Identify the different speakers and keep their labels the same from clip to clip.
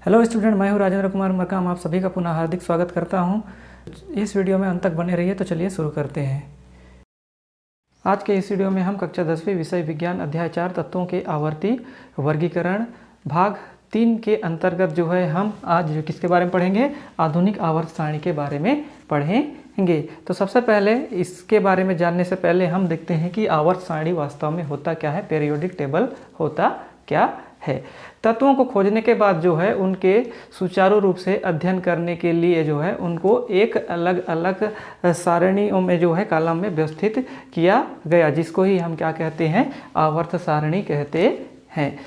Speaker 1: Hello student, मैं हूं राजेंद्र कुमार मरकाम। आप सभी का पुनः हार्दिक स्वागत करता हूं। इस वीडियो में अंत तक बने रहिए। तो चलिए शुरू करते हैं। आज के इस वीडियो में हम कक्षा 10वीं विषय विज्ञान अध्याय 4 तत्वों के आवर्ती वर्गीकरण भाग 3 के अंतर्गत जो है हम आज किसके बारे में पढ़ेंगे? आधुनिक आवर्त सारणी के बारे में पढ़ेंगे। तो सबसे पहले इसके बारे में जानने से पहले हम देखते हैं कि आवर्त सारणी वास्तव में होता क्या है, पीरियोडिक टेबल होता क्या है। तत्वों को खोजने के बाद जो है उनके सुचारू रूप से अध्ययन करने के लिए जो है उनको एक अलग अलग सारणियों में जो है कॉलम में व्यवस्थित किया गया, जिसको ही हम क्या कहते हैं? आवर्त सारणी कहते हैं।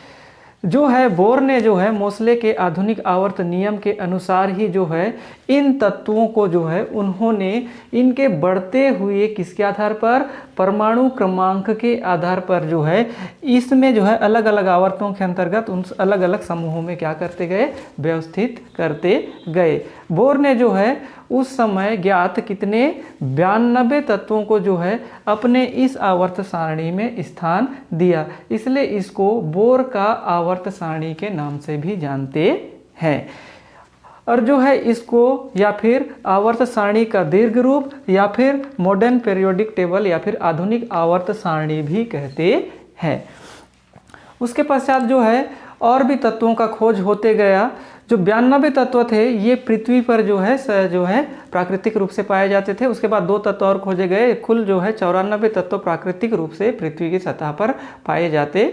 Speaker 1: जो है बोर ने जो है मोसले के आधुनिक आवर्त नियम के अनुसार ही जो है इन तत्वों को जो है उन्होंने इनके बढ़ते हुए किसके आधार पर, परमाणु क्रमांक के आधार पर जो है इसमें जो है अलग अलग आवर्तों के अंतर्गत उन अलग अलग समूहों में क्या करते गए, व्यवस्थित करते गए। बोर ने जो है उस समय ज्ञात कितने 92 तत्वों को जो है अपने इस आवर्त सारणी में स्थान दिया, इसलिए इसको बोर का आवर्त सारणी के नाम से भी जानते हैं। और जो है इसको या फिर आवर्त सारणी का दीर्घ रूप या फिर मॉडर्न पीरियोडिक टेबल या फिर आधुनिक आवर्त सारणी भी कहते हैं। उसके पश्चात जो है और भी तत्वों का खोज होते गया। जो 92 तत्व थे ये पृथ्वी पर जो है प्राकृतिक रूप से पाए जाते थे। उसके बाद 2 तत्व और खोजे गए। कुल जो है 94 तत्व प्राकृतिक रूप से पृथ्वी की सतह पर पाए जाते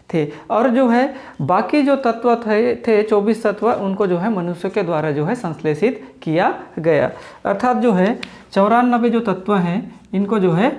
Speaker 1: थे। और जो है बाकी जो तत्व थे 24 तत्व, उनको जो है मनुष्य के द्वारा जो है संश्लेषित किया गया। अर्थात जो है 94 जो तत्व हैं इनको जो है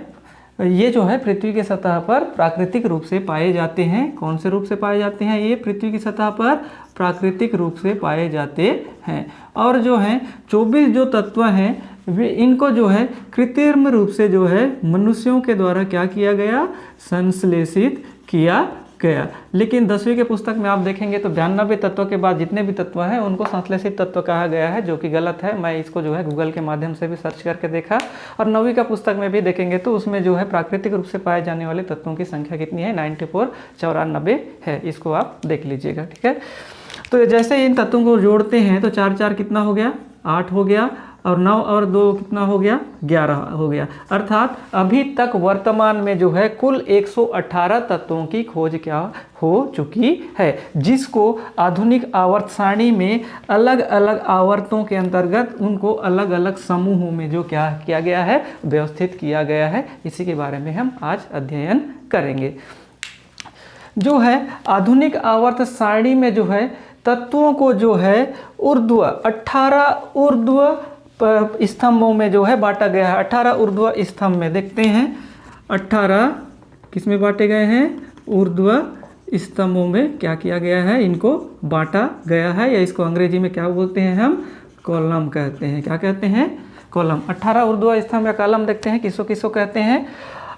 Speaker 1: ये जो है पृथ्वी की सतह पर प्राकृतिक रूप से पाए जाते हैं। कौन से रूप से पाए जाते हैं? ये पृथ्वी की सतह पर प्राकृतिक रूप से पाए जाते हैं। और जो है 24 जो तत्व हैं वे इनको जो है कृत्रिम रूप से जो है मनुष्यों के द्वारा क्या किया गया, संश्लेषित किया गया। लेकिन 10वीं के पुस्तक में आप देखेंगे तो 92 तत्व के बाद जितने भी तत्व हैं उनको संश्लेषित तत्व कहा गया है, जो कि गलत है। मैं इसको जो है गूगल के माध्यम से भी सर्च करके देखा। और 9वीं का पुस्तक में भी देखेंगे तो उसमें जो है प्राकृतिक रूप से पाए जाने वाले तत्वों की संख्या कितनी है? 94 है। इसको आप देख लीजिएगा, ठीक है। तो जैसे इन तत्वों को जोड़ते हैं तो 4 4 कितना हो गया? 8 हो गया। और 9 और 2 कितना हो गया? 11 हो गया। अर्थात अभी तक वर्तमान में जो है कुल 118 तत्वों की खोज क्या हो चुकी है, जिसको आधुनिक आवर्त सारणी में अलग अलग आवर्तों के अंतर्गत उनको अलग अलग समूहों में जो क्या किया गया है, व्यवस्थित किया गया है। इसी के बारे में हम आज अध्ययन करेंगे। जो है आधुनिक आवर्त सारणी में जो है तत्वों को जो है 18 ऊर्ध्व स्तंभों में जो है बांटा गया है। 18 ऊर्ध्व स्तंभ में देखते हैं 18 किस में बांटे गए हैं? ऊर्ध्व स्तंभों में क्या किया गया है, इनको बांटा गया है। या इसको अंग्रेजी में क्या बोलते हैं? हम कॉलम कहते हैं। क्या कहते हैं? कॉलम। 18 ऊर्ध्व स्तंभ या कॉलम देखते हैं किसको किसको कहते हैं।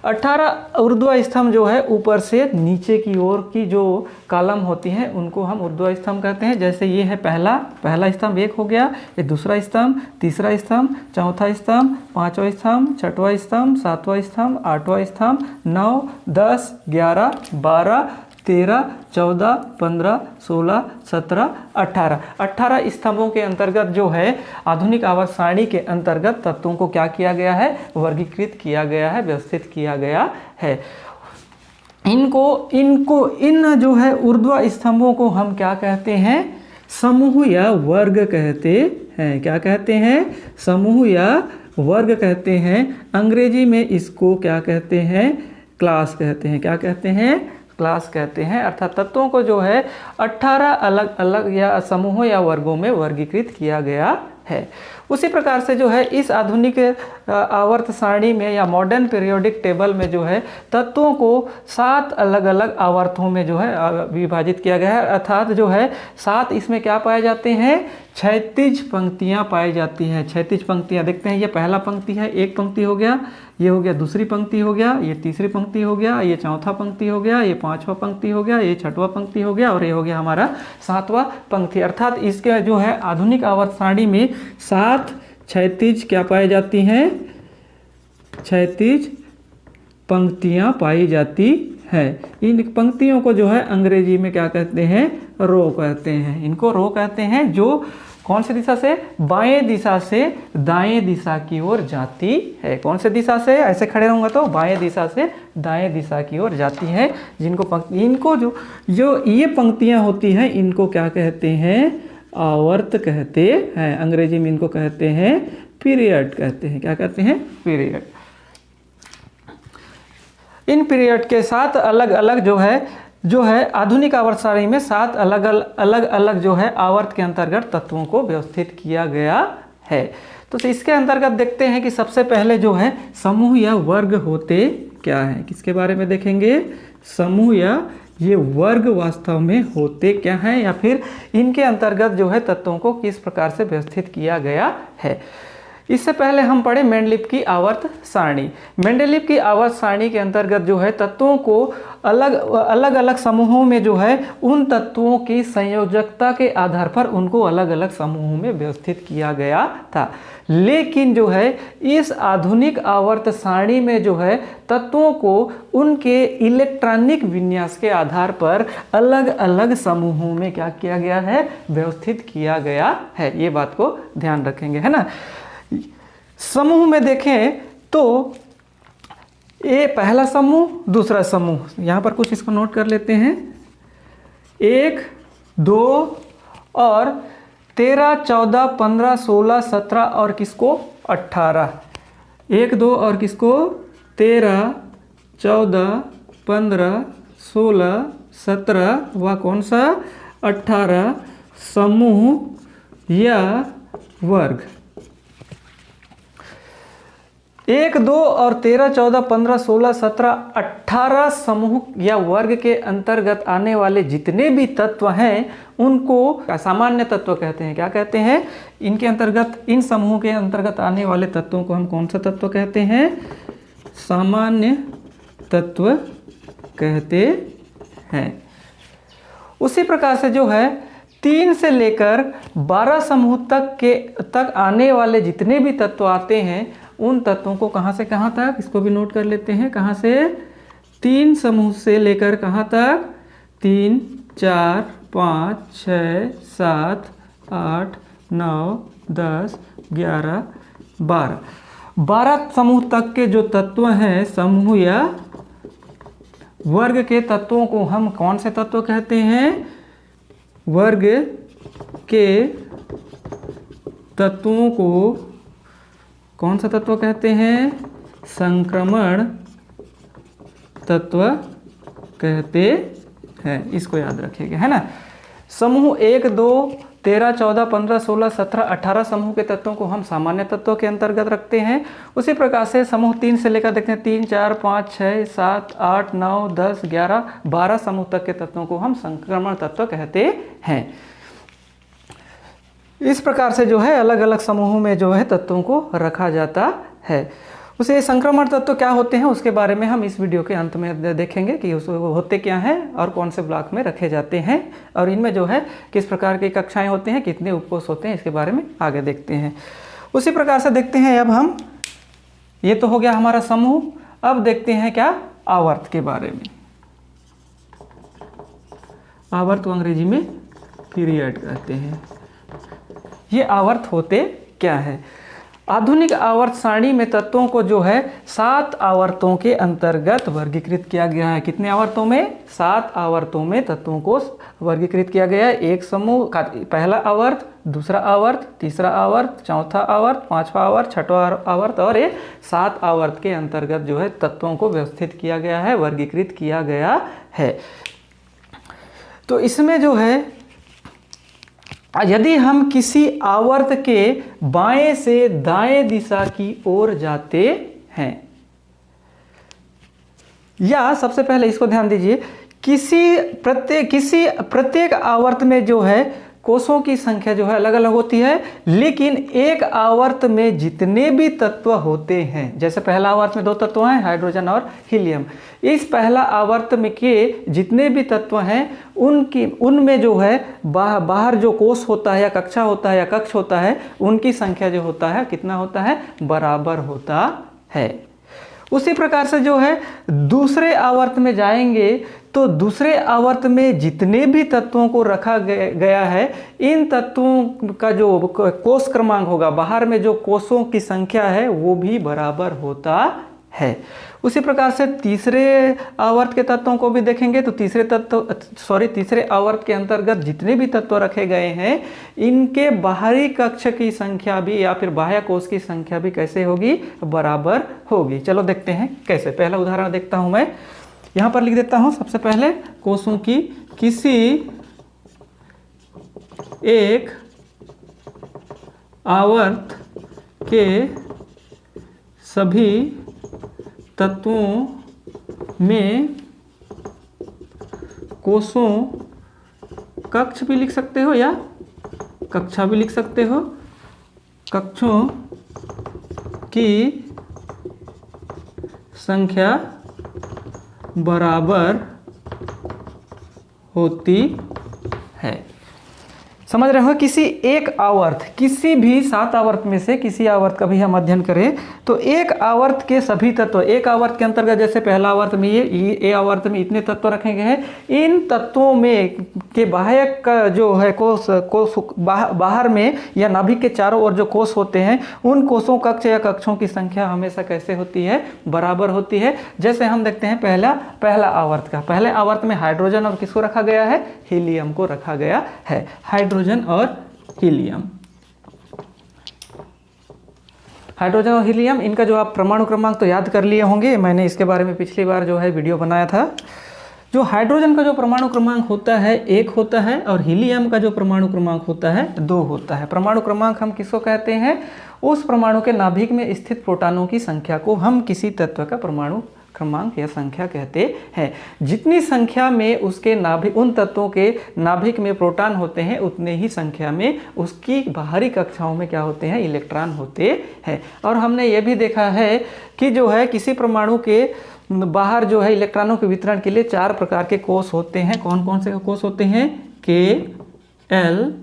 Speaker 1: 18 ऊर्ध्व स्तंभ जो है ऊपर से नीचे की ओर की जो कॉलम होती हैं उनको हम ऊर्ध्व स्तंभ कहते हैं। जैसे ये है पहला स्तंभ 1 हो गया, ये दूसरा स्तंभ, तीसरा स्तंभ, चौथा स्तंभ, 5वां स्तंभ, 6वां स्तंभ, 7वां स्तंभ, 8वां स्तंभ, 9, 10, 11, 12, 13, 14, 15, 16, 17, 18 स्तंभों के अंतर्गत जो है आधुनिक आवर्त सारणी के अंतर्गत तत्वों को क्या किया गया है? वर्गीकृत किया गया है, व्यवस्थित किया गया है। इन जो है ऊर्ध्व स्तंभों को हम क्या कहते हैं? समूह या वर्ग कहते हैं। क्या कहते हैं? समूह या वर्ग कहते हैं। अंग्रेजी में इसको क्या कहते हैं? क्लास कहते हैं। क्या कहते हैं? क्लास कहते हैं। अर्थात तत्वों को जो है 18 अलग अलग या समूहों या वर्गों में वर्गीकृत किया गया है। उसी प्रकार से जो है इस आधुनिक आवर्त सारणी में या मॉडर्न पीरियोडिक टेबल में जो है तत्वों को 7 अलग अलग आवर्तों में जो है विभाजित किया गया है। अर्थात जो है 7 इसमें क्या पाए जाते हैं? क्षैतिज पंक्तियां पाई जाती हैं। क्षैतिज पंक्तियां देखते हैं, ये पहला पंक्ति है, एक पंक्ति हो गया, ये हो गया दूसरी पंक्ति हो गया, ये तीसरी पंक्ति हो गया, ये चौथा पंक्ति हो गया, ये 5वां पंक्ति हो गया, ये 6वां पंक्ति हो गया और ये हो गया हमारा 7वां पंक्ति। अर्थात इसके जो है आधुनिक आवर्त सारणी में 7 क्षैतिज क्या पाई जाती हैं? क्षैतिज पंक्तियां पाई जाती हैं। इन पंक्तियों को जो है अंग्रेजी में क्या कहते हैं? रो कहते हैं, इनको रो कहते हैं, जो कौन सी दिशा से, बाएं दिशा से दाएं दिशा की ओर जाती है। कौन से दिशा से, ऐसे खड़े रहूँगा तो बाएं दिशा से दाएं दिशा की ओर जाती है। इनको जो ये पंक्तियाँ होती हैं, इनको क्या कहते हैं, आवर्त कहते हैं। अंग्रेजी में इनको कहते हैं पीरियड कहते हैं। क्या कहते हैं, पीरियड। इन पीरियड के साथ अलग अलग जो है आधुनिक आवर्त सारणी में 7 अलग अलग जो है आवर्त के अंतर्गत तत्वों को व्यवस्थित किया गया है। तो इसके अंतर्गत देखते हैं कि सबसे पहले जो है समूह या वर्ग होते क्या हैं, किसके बारे में देखेंगे, समूह या ये वर्ग वास्तव में होते क्या हैं, या फिर इनके अंतर्गत जो है तत्वों को किस प्रकार से व्यवस्थित किया गया है। इससे पहले हम पढ़े मेंडलीव की आवर्त सारणी। मेंडलीव की आवर्त सारणी के अंतर्गत जो है तत्वों को अलग अलग समूहों में जो है उन तत्वों की संयोजकता के आधार पर उनको अलग अलग समूहों में व्यवस्थित किया गया था। लेकिन जो है इस आधुनिक आवर्त सारणी में जो है तत्वों को उनके इलेक्ट्रॉनिक विन्यास के आधार पर अलग अलग समूहों में क्या किया गया है, व्यवस्थित किया गया है। ये बात को ध्यान रखेंगे, है ना। समूह में देखें तो ये पहला समूह, दूसरा समूह, यहाँ पर कुछ इसको नोट कर लेते हैं। 1, 2 और 13, 14, 15, 16, 17 और किसको 18। 1, 2 और किसको 13, 14, 15, 16, 17 व कौन सा 18 समूह या वर्ग। 1, 2 और 13, 14, 15, 16, 17, 18 समूह या वर्ग के अंतर्गत आने वाले जितने भी तत्व हैं उनको सामान्य तत्व कहते हैं। क्या कहते हैं, इनके अंतर्गत, इन समूह के अंतर्गत आने वाले तत्वों को हम कौन सा तत्व कहते हैं, सामान्य तत्व कहते हैं। उसी प्रकार से जो है 3 से लेकर 12 समूह तक आने वाले जितने भी तत्व आते हैं उन तत्वों को कहाँ से कहाँ तक, इसको भी नोट कर लेते हैं, कहाँ से, 3 समूह से लेकर कहाँ तक, 3, 4, 5, 6, 7, 8, 9, 10, 11, 12 समूह तक के जो तत्व हैं समूह या वर्ग के तत्वों को हम कौन से तत्व कहते हैं, वर्ग के तत्वों को कौन सा तत्व कहते हैं, संक्रमण तत्व कहते हैं। इसको याद रखिएगा, है ना। समूह 1, 2, 13, 14, 15, 16, 17, 18 समूह के तत्वों को हम सामान्य तत्वों के अंतर्गत रखते हैं। उसी प्रकार से समूह 3 से लेकर देखते हैं 3, 4, 5, 6, 7, 8, 9, 10, 11, 12 समूह तक के तत्वों को हम संक्रमण तत्व कहते हैं। इस प्रकार से जो है अलग अलग समूहों में जो है तत्वों को रखा जाता है। उसे संक्रमण तत्व क्या होते हैं उसके बारे में हम इस वीडियो के अंत में देखेंगे कि उस होते क्या हैं और कौन से ब्लॉक में रखे जाते हैं और इनमें जो है किस प्रकार की कक्षाएं होती हैं, कितने उपकोष होते हैं, इसके बारे में आगे देखते हैं। उसी प्रकार से देखते हैं अब हम, ये तो हो गया हमारा समूह। अब देखते हैं क्या, आवर्त के बारे में। आवर्त को अंग्रेजी में पीरियड कहते हैं। ये आवर्त होते क्या है। आधुनिक आवर्त सारणी में तत्वों को जो है 7 आवर्तों के अंतर्गत वर्गीकृत किया गया है। कितने आवर्तों में, 7 आवर्तों में तत्वों को वर्गीकृत किया गया है। एक समूह का पहला आवर्त, दूसरा आवर्त, तीसरा आवर्त, चौथा आवर्त, 5वां आवर्त, 6वां आवर्त और ये 7 आवर्त के अंतर्गत जो है तत्वों को व्यवस्थित किया गया है, वर्गीकृत किया गया है। तो इसमें जो है यदि हम किसी आवर्त के बाएं से दाएं दिशा की ओर जाते हैं, या सबसे पहले इसको ध्यान दीजिए, प्रत्येक आवर्त में जो है कोषों की संख्या जो है अलग अलग होती है, लेकिन एक आवर्त में जितने भी तत्व होते हैं, जैसे पहला आवर्त में 2 तत्व हैं, हाइड्रोजन और हीलियम। इस पहला आवर्त में के जितने भी तत्व हैं उनमें जो है बाहर जो कोष होता है या कक्षा होता है या कक्ष होता है, उनकी संख्या जो होता है कितना होता है, बराबर होता है। उसी प्रकार से जो है दूसरे आवर्त में जाएंगे तो दूसरे आवर्त में जितने भी तत्वों को रखा गया है, इन तत्वों का जो कोष क्रमांक होगा, बाहर में जो कोषों की संख्या है वो भी बराबर होता है। उसी प्रकार से तीसरे आवर्त के तत्वों को भी देखेंगे तो तीसरे आवर्त के अंतर्गत जितने भी तत्व रखे गए हैं, इनके बाहरी कक्ष की संख्या भी या फिर बाह्य कोष की संख्या भी कैसे होगी, बराबर होगी। चलो देखते हैं कैसे। पहला उदाहरण देखता हूं मैं, यहां पर लिख देता हूं सबसे पहले, कोषों की किसी एक आवर्त के सभी तत्वों में कोषों, कक्ष भी लिख सकते हो या कक्षा भी लिख सकते हो, कक्षों की संख्या बराबर होती है। समझ रहे हो, किसी एक आवर्त, किसी भी 7 आवर्त में से किसी आवर्त का भी हम अध्ययन करें तो एक आवर्त के सभी तत्व, एक आवर्त के अंतर्गत जैसे पहला आवर्त में ये आवर्त में इतने तत्व रखे गए हैं, इन तत्वों में के बाह्य का जो है कोष बाहर में या नाभिक के चारों ओर जो कोष होते हैं, उन कोषों, कक्ष या कक्षों की संख्या हमेशा कैसे होती है, बराबर होती है। जैसे हम देखते हैं पहला आवर्त का, पहले आवर्त में हाइड्रोजन और किसको रखा गया है, हीलियम को रखा गया है। हाइड्रोजन और हीलियम, हाइड्रोजन और हीलियम, इनका जो आप परमाणु क्रमांक तो याद कर लिए होंगे, मैंने इसके बारे में पिछली बार जो है वीडियो बनाया था। जो हाइड्रोजन का जो परमाणु क्रमांक होता है 1 होता है और हीलियम का जो परमाणु क्रमांक होता है 2 होता है। परमाणु क्रमांक हम किसको कहते हैं, उस परमाणु के नाभिक में स्थित प्रोटॉनों की संख्या को हम किसी तत्व का परमाणु क्रमांक या संख्या कहते हैं। जितनी संख्या में उसके नाभिक, उन तत्वों के नाभिक में प्रोटॉन होते हैं, उतने ही संख्या में उसकी बाहरी कक्षाओं में क्या होते हैं, इलेक्ट्रॉन होते हैं। और हमने ये भी देखा है कि जो है किसी परमाणु के बाहर जो है इलेक्ट्रॉनों के वितरण के लिए 4 प्रकार के कोष होते हैं। कौन कौन से कोष होते हैं, के, एल,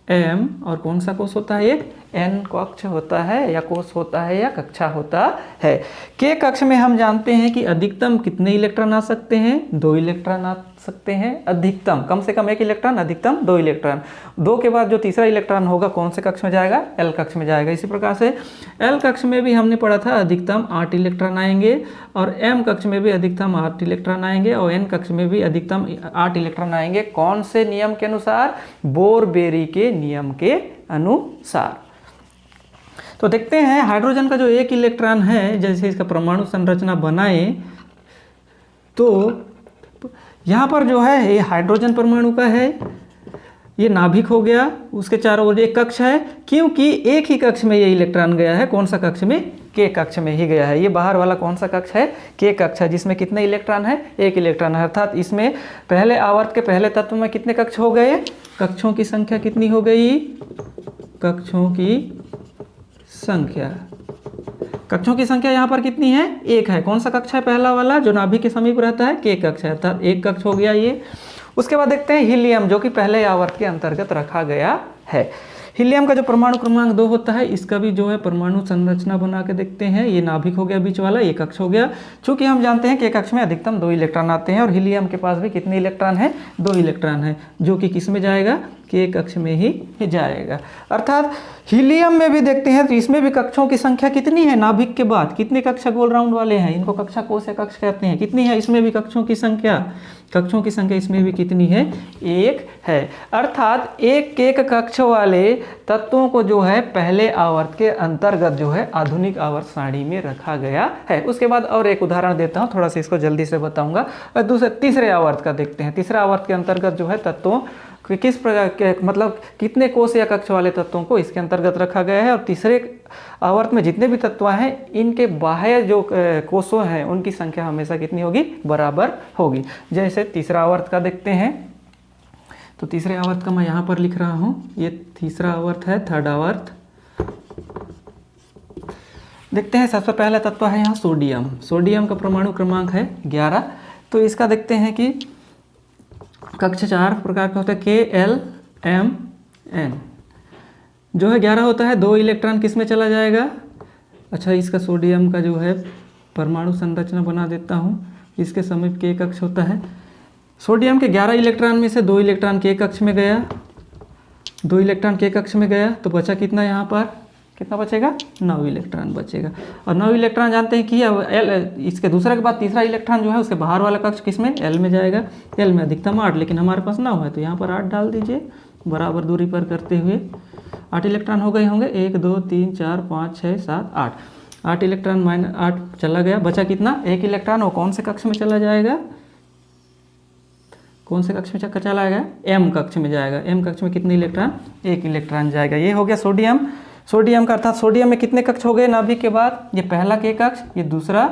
Speaker 1: एम और कौन सा कोष होता है, एक एन कक्ष होता है या कोष होता है या कक्षा होता है। के कक्ष में हम जानते हैं कि अधिकतम कितने इलेक्ट्रॉन आ सकते हैं, 2 इलेक्ट्रॉन आ सकते हैं। अधिकतम, कम से कम 1 इलेक्ट्रॉन, अधिकतम 2 इलेक्ट्रॉन। 2 के बाद जो तीसरा इलेक्ट्रॉन होगा कौन से कक्ष में जाएगा, एल कक्ष में जाएगा। इसी प्रकार से एल कक्ष में भी हमने पढ़ा था अधिकतम 8 इलेक्ट्रॉन आएंगे और एम कक्ष में भी अधिकतम 8 इलेक्ट्रॉन आएंगे और एन कक्ष में भी अधिकतम 8 इलेक्ट्रॉन आएंगे। कौन से नियम के अनुसार, बोर-बेरी के नियम के अनुसार। तो देखते हैं हाइड्रोजन का जो 1 इलेक्ट्रॉन है, जैसे इसका परमाणु संरचना बनाए तो यहाँ पर जो है ये हाइड्रोजन परमाणु का है, ये नाभिक हो गया, उसके चारों ओर एक कक्ष है, क्योंकि एक ही कक्ष में ये इलेक्ट्रॉन गया है। कौन सा कक्ष में, के कक्ष में ही गया है। ये बाहर वाला कौन सा कक्ष है, के कक्ष है, जिसमें कितने इलेक्ट्रॉन है, 1 इलेक्ट्रॉन है। अर्थात इसमें पहले आवर्त के पहले तत्व में कितने कक्ष हो गए, कक्षों की संख्या कितनी हो गई, कक्षों की संख्या, कक्षों की संख्या यहाँ पर कितनी है, 1 है। कौन सा कक्ष है, पहला वाला जो नाभिक के समीप रहता है, के कक्ष है, अर्थात 1 कक्ष हो गया ये। उसके बाद देखते हैं हीलियम, जो कि पहले आवर्त के अंतर्गत रखा गया है। हीलियम का जो परमाणु क्रमांक 2 होता है, इसका भी जो है परमाणु संरचना बना के देखते हैं। ये नाभिक हो गया बीच वाला, ये कक्ष हो गया। चूंकि हम जानते हैं कि कक्ष में अधिकतम 2 इलेक्ट्रॉन आते हैं और हीलियम के पास भी कितने इलेक्ट्रॉन है, 2 इलेक्ट्रॉन है, जो कि किस में जाएगा, के कक्ष में ही जाएगा। अर्थात हीलियम में भी देखते हैं तो इसमें भी कक्षों की संख्या कितनी है, नाभिक के बाद कितने कक्षा गोल राउंड वाले हैं, इनको कक्षा कोष या कक्ष कहते हैं, कितनी है, इसमें भी कक्षों की संख्या इसमें भी कितनी है, 1 है। अर्थात एक कक्ष वाले तत्वों को जो है पहले आवर्त के अंतर्गत जो है आधुनिक आवर्त सारणी में रखा गया है। उसके बाद और एक उदाहरण देता हूँ, थोड़ा सा इसको जल्दी से बताऊंगा। तीसरे आवर्त का देखते हैं। तीसरे आवर्त के अंतर्गत जो है तत्वों किस प्रकार के, मतलब कितने कोष या कक्ष वाले तत्वों को इसके अंतर्गत रखा गया है। और तीसरे आवर्त में जितने भी तत्व हैं, इनके बाह्य जो कोषों हैं उनकी संख्या हमेशा कितनी होगी, बराबर होगी। जैसे तीसरा आवर्त का देखते हैं, तो तीसरे आवर्त का मैं यहाँ पर लिख रहा हूँ, ये तीसरा आवर्त है, थर्ड आवर्त। देखते हैं, सबसे पहला तत्व है यहाँ सोडियम। सोडियम का परमाणु क्रमांक है 11। तो इसका देखते हैं कि कक्ष 4 प्रकार का होता है, के, एल, एम, एन। जो है 11 होता है, 2 इलेक्ट्रॉन किस में चला जाएगा, अच्छा इसका सोडियम का जो है परमाणु संरचना बना देता हूँ। इसके समीप के कक्ष होता है। सोडियम के 11 इलेक्ट्रॉन में से 2 इलेक्ट्रॉन के कक्ष में गया, 2 इलेक्ट्रॉन के कक्ष में गया, तो बचा कितना यहाँ पर, कितना बचेगा, 9 इलेक्ट्रॉन बचेगा। और 9 इलेक्ट्रॉन जानते हैं कि अब एल, इसके दूसरे के बाद तीसरा इलेक्ट्रॉन जो है उसके बाहर वाला कक्ष किसमें, एल में जाएगा। एल में अधिकतम 8, लेकिन हमारे पास 9 है तो यहाँ पर 8 डाल दीजिए, बराबर दूरी पर करते हुए 8 इलेक्ट्रॉन हो गए होंगे। 1 2 3 4 5 6 7 8 इलेक्ट्रॉन -8 चला गया। बचा कितना, 1 इलेक्ट्रॉन। वो कौन से कक्ष में चला जाएगा, कौन से कक्ष में चक्कर चलाएगा, एम कक्ष में जाएगा। एम कक्ष में कितने इलेक्ट्रॉन, 1 इलेक्ट्रॉन जाएगा। ये हो गया सोडियम। सोडियम का अर्थात सोडियम में कितने कक्ष हो गए नाभिक के बाद, ये पहला के कक्ष, ये दूसरा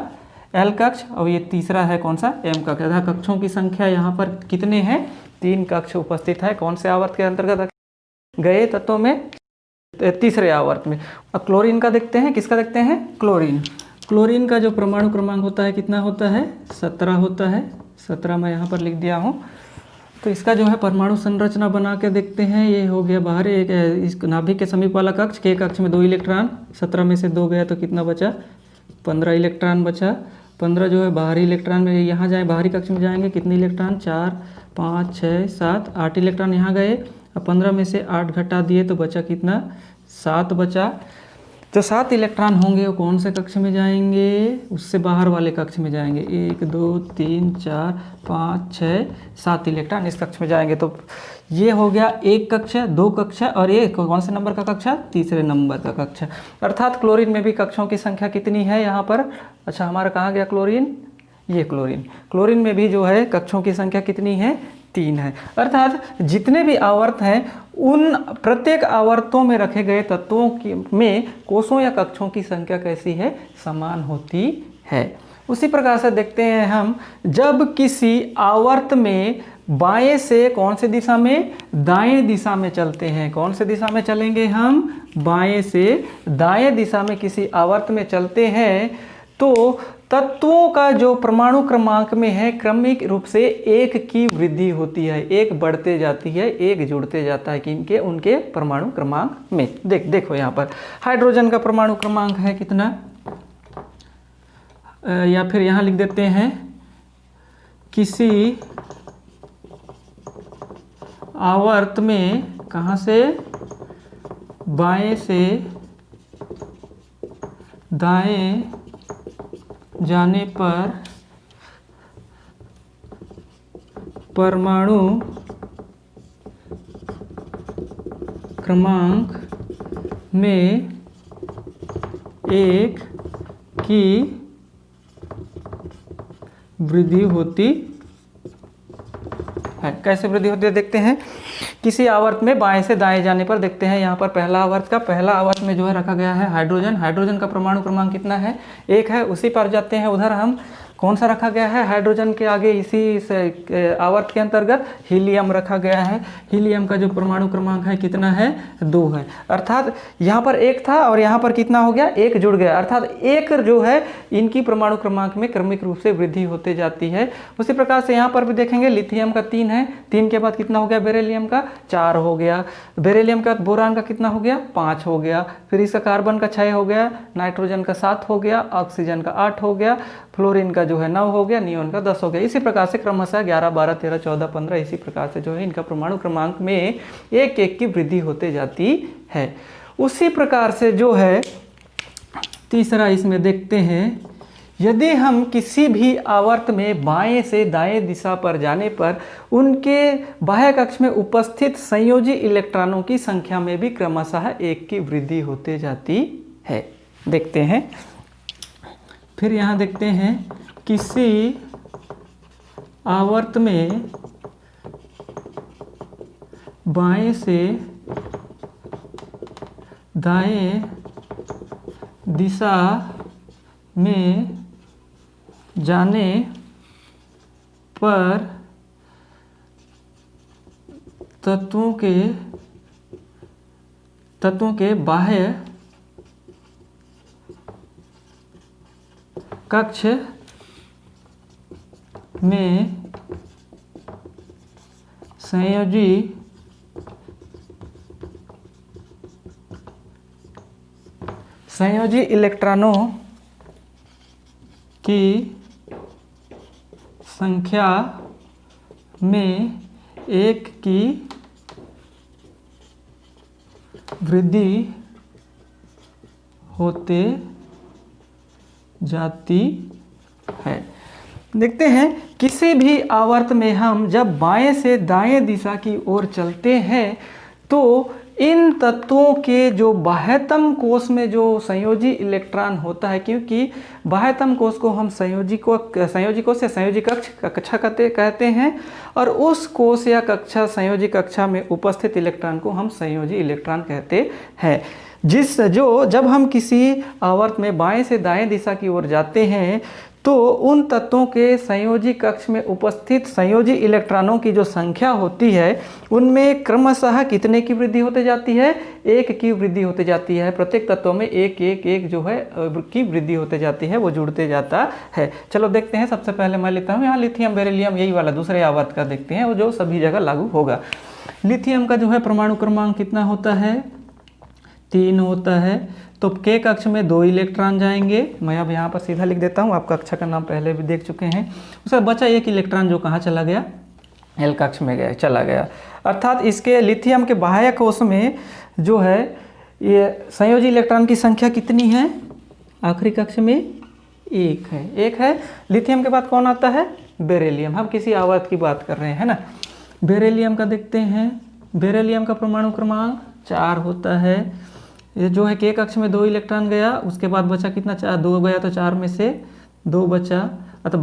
Speaker 1: एल कक्ष और ये तीसरा है कौन सा, एम कक्ष। अर्थात कक्षों की संख्या यहाँ पर कितने हैं, 3 कक्ष उपस्थित है। कौन से आवर्त के अंतर्गत गए तत्वों में, तीसरे आवर्त में। अब क्लोरीन का देखते हैं, किसका देखते हैं, क्लोरीन। क्लोरीन का जो परमाणु क्रमांक होता है कितना होता है, 17 होता है। 17 मैं यहाँ पर लिख दिया हूँ। तो इसका जो है परमाणु संरचना बना के देखते हैं। ये हो गया बाहर एक इस नाभिक के समीप वाला कक्ष, के कक्ष में 2 इलेक्ट्रॉन, 17 में से 2 गया तो कितना बचा, 15 इलेक्ट्रॉन बचा। 15 जो है बाहरी इलेक्ट्रॉन में यहाँ जाए, बाहरी कक्ष में जाएंगे, कितने इलेक्ट्रॉन, 4 5 6 7 8 इलेक्ट्रॉन यहाँ गए। अब 15 में से 8 घटा दिए तो बचा कितना, 7 बचा। जो 7 इलेक्ट्रॉन होंगे वो कौन से कक्ष में जाएंगे, उससे बाहर वाले कक्ष में जाएंगे। 1 2 3 4 5 6 7 इलेक्ट्रॉन इस कक्ष में जाएंगे। तो ये हो गया एक कक्ष, 2 कक्ष और ये कौन से नंबर का कक्ष, तीसरे नंबर का कक्ष। अर्थात क्लोरीन में भी कक्षों की संख्या कितनी है यहाँ पर, अच्छा हमारा कहाँ गया क्लोरीन, ये क्लोरीन। क्लोरीन में भी जो है कक्षों की संख्या कितनी है, 3 है। अर्थात जितने भी आवर्त हैं उन प्रत्येक आवर्तों में रखे गए तत्वों की में कोषों या कक्षों की संख्या कैसी है, समान होती है। उसी प्रकार से देखते हैं हम, जब किसी आवर्त में बाएं से कौन से दिशा में, दाएं दिशा में चलते हैं। कौन से दिशा में चलेंगे हम, बाएं से दाएं दिशा में किसी आवर्त में चलते हैं तो तत्वों का जो परमाणु क्रमांक में है क्रमिक रूप से 1 की वृद्धि होती है, 1 बढ़ते जाती है, 1 जुड़ते जाता है किनके, उनके परमाणु क्रमांक में। देखो यहाँ पर हाइड्रोजन का परमाणु क्रमांक है कितना, या फिर यहाँ लिख देते हैं, किसी आवर्त में कहाँ से, बाएं से दाएं जाने पर परमाणु क्रमांक में 1 की वृद्धि होती है। कैसे वृद्धि होती है देखते हैं। किसी आवर्त में बाएं से दाएं जाने पर देखते हैं, यहाँ पर पहला आवर्त में जो है रखा गया है हाइड्रोजन। हाइड्रोजन का परमाणु क्रमांक कितना है, 1 है। उसी पर जाते हैं उधर हम, कौन सा रखा गया है, हाइड्रोजन के आगे इसी आवर्त के अंतर्गत हीलियम रखा गया है। हीलियम का जो परमाणु क्रमांक है कितना है, 2 है। अर्थात यहाँ पर 1 था और यहाँ पर कितना हो गया, 1 जुड़ गया। अर्थात 1 जो है इनकी परमाणु क्रमांक में क्रमिक रूप से वृद्धि होते जाती है। उसी प्रकार से यहाँ पर भी देखेंगे, लिथियम का 3 है, 3 के बाद कितना हो गया, बेरिलियम का 4 हो गया। बेरिलियम का बोरान का कितना हो गया, 5 हो गया। फिर इसका कार्बन का 6 हो गया, नाइट्रोजन का 7 हो गया, ऑक्सीजन का 8 हो गया, फ्लोरीन का जो है 9 हो गया, नियोन का 10 हो गया। इसी प्रकार से क्रमशः 11 12 13 14 15 इसी प्रकार से जो है इनका परमाणु क्रमांक में 1 की वृद्धि होते जाती है। उसी प्रकार से जो है तीसरा इसमें देखते हैं, यदि हम किसी भी आवर्त में बाएं से दाएं दिशा पर जाने पर उनके बाह्य कक्ष में उपस्थित संयोजी इलेक्ट्रॉनों की संख्या में भी क्रमशः 1 की वृद्धि होते जाती है। देखते हैं, फिर यहाँ देखते हैं, किसी आवर्त में बाएं से दाएं दिशा में जाने पर तत्वों के बाह्य कक्ष में संयोजी इलेक्ट्रॉनों की संख्या में 1 की वृद्धि होते जाती है। देखते हैं किसी भी आवर्त में हम जब बाएं से दाएं दिशा की ओर चलते हैं तो इन तत्वों के जो बाह्यतम कोश में जो संयोजी इलेक्ट्रॉन होता है, क्योंकि बाह्यतम कोश को हम संयोजी कोश या संयोजी कक्षा कहते हैं और उस कोश या कक्षा संयोजी कक्षा में उपस्थित इलेक्ट्रॉन को हम संयोजी इलेक्ट्रॉन कहते हैं। जब हम किसी आवर्त में बाएं से दाएं दिशा की ओर जाते हैं तो उन तत्वों के संयोजी कक्ष में उपस्थित संयोजी इलेक्ट्रॉनों की जो संख्या होती है उनमें क्रमशः कितने की वृद्धि होते जाती है? 1 की वृद्धि होते जाती है। प्रत्येक तत्व में 1 1 1 जो है की वृद्धि होते जाती है, वो जुड़ते जाता है। चलो देखते हैं। सबसे पहले मैं लेता हूँ यहाँ लिथियम बेरिलियम, यही वाला दूसरे आवर्त का देखते हैं, वो जो सभी जगह लागू होगा। लिथियम का जो है परमाणु क्रमांक कितना होता है? 3 होता है। तो के कक्ष में 2 इलेक्ट्रॉन जाएंगे। मैं अब यहाँ पर सीधा लिख देता हूँ, आप कक्षा का नाम पहले भी देख चुके हैं। उसका बचा 1 इलेक्ट्रॉन जो कहाँ चला गया? एल कक्ष में चला गया। अर्थात इसके लिथियम के बाह्य कोश में जो है ये संयोजी इलेक्ट्रॉन की संख्या कितनी है? आखिरी कक्ष में 1 है। 1 है। लिथियम के बाद कौन आता है? बेरिलियम। हम किसी आवर्त की बात कर रहे हैं ना। बेरिलियम का देखते हैं। बेरिलियम का परमाणु क्रमांक 4 होता है। ये जो है के कक्ष में 2 इलेक्ट्रॉन गया, उसके बाद बचा कितना? 2 गया तो 4 में से 2 बचा। अतः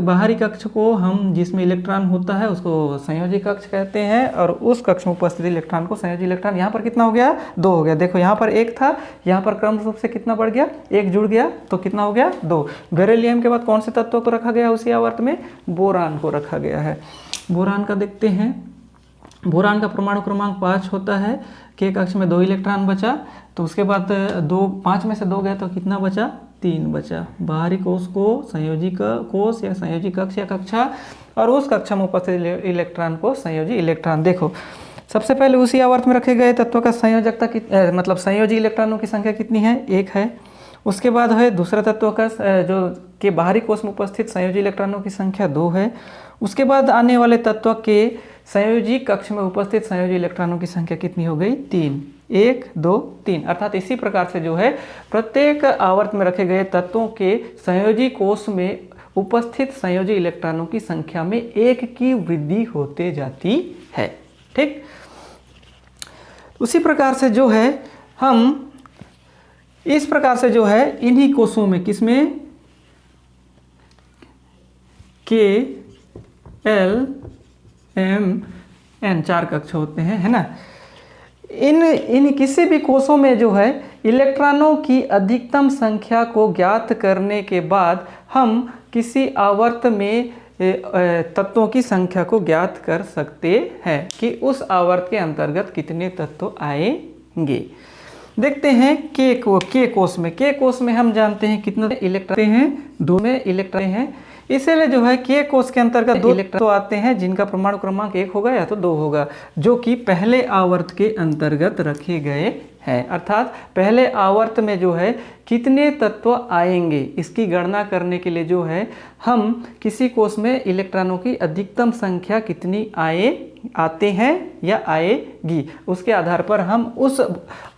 Speaker 1: बाहरी कक्ष को हम जिसमें इलेक्ट्रॉन होता है उसको संयोजी कक्ष कहते हैं और उस कक्ष में उपस्थित इलेक्ट्रॉन को संयोजी इलेक्ट्रॉन। यहाँ पर कितना हो गया? 2 हो गया। देखो यहाँ पर 1 था, यहाँ पर क्रम रूप से कितना बढ़ गया? 1 जुड़ गया तो कितना हो गया? 2। बेरिलियम के बाद कौन से तत्व को रखा गया उसी आवर्त में? बोरान को रखा गया है। बोरान का देखते हैं। बोरान का परमाणु क्रमांक 5 होता है। के कक्ष में 2 इलेक्ट्रॉन बचा, तो उसके बाद 5 में से 2 गया तो कितना बचा? 3 बचा। बाहरी कोश को संयोजी कोश या संयोजी कक्ष या कक्षा और उस कक्षा में उपस्थित इलेक्ट्रॉन को संयोजी इलेक्ट्रॉन। देखो सबसे पहले उसी आवर्त में रखे गए तत्व का संयोजकता मतलब संयोजी इलेक्ट्रॉनों की संख्या कितनी है? 1 है। उसके बाद है दूसरा तत्व का जो के बाहरी कोश में उपस्थित संयोजी इलेक्ट्रॉनों की संख्या 2 है। उसके बाद आने वाले तत्व के संयोजी कक्ष में उपस्थित संयोजी इलेक्ट्रॉनों की संख्या कितनी हो गई? 3। 1 2 3। अर्थात इसी प्रकार से जो है प्रत्येक आवर्त में रखे गए तत्वों के संयोजी कोश में उपस्थित संयोजी इलेक्ट्रॉनों की संख्या में 1 की वृद्धि होते जाती है। ठीक। उसी प्रकार से जो है हम इस प्रकार से जो है इन्हीं कोशों में किसमें? के एल एम एन 4 कक्ष होते हैं, है ना। इन किसी भी कोशों में जो है इलेक्ट्रॉनों की अधिकतम संख्या को ज्ञात करने के बाद हम किसी आवर्त में तत्वों की संख्या को ज्ञात कर सकते हैं कि उस आवर्त के अंतर्गत कितने तत्व आएंगे। देखते हैं के कोश में हम जानते हैं कितने इलेक्ट्रॉन हैं? 2 में इलेक्ट्रॉन हैं। इसलिए जो है के कोश के अंतर्गत 2 इलेक्ट्रॉन आते हैं जिनका परमाणु क्रमांक 1 होगा या तो 2 होगा, जो कि पहले आवर्त के अंतर्गत रखे गए हैं। अर्थात पहले आवर्त में जो है कितने तत्व आएंगे इसकी गणना करने के लिए जो है हम किसी कोश में इलेक्ट्रॉनों की अधिकतम संख्या कितनी आते हैं या आएगी, उसके आधार पर हम उस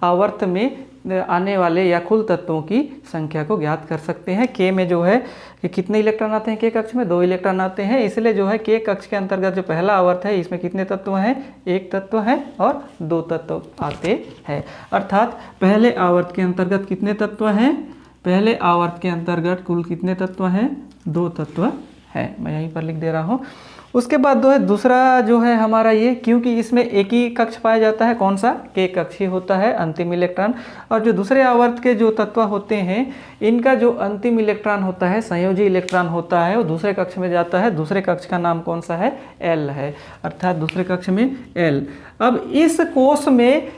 Speaker 1: आवर्त में आने वाले या कुल तत्वों की संख्या को ज्ञात कर सकते हैं। के में जो है कि कितने इलेक्ट्रॉन आते हैं? के कक्ष में 2 इलेक्ट्रॉन आते हैं। इसलिए जो है के कक्ष के अंतर्गत जो पहला आवर्त है इसमें कितने तत्व हैं? 1 तत्व है और 2 तत्व आते हैं। अर्थात पहले आवर्त के अंतर्गत कितने तत्व हैं? पहले आवर्त के अंतर्गत कुल कितने तत्व हैं? 2 तत्व हैं। मैं यहीं पर लिख दे रहा हूँ। उसके बाद दूसरा जो है हमारा ये, क्योंकि इसमें एक ही कक्ष पाया जाता है, कौन सा? के कक्ष ही होता है अंतिम इलेक्ट्रॉन। और जो दूसरे आवर्त के जो तत्व होते हैं इनका जो अंतिम इलेक्ट्रॉन होता है, संयोजी इलेक्ट्रॉन होता है, वो दूसरे कक्ष में जाता है। दूसरे कक्ष का नाम कौन सा है? एल है। अर्थात दूसरे कक्ष में एल। अब इस कोश में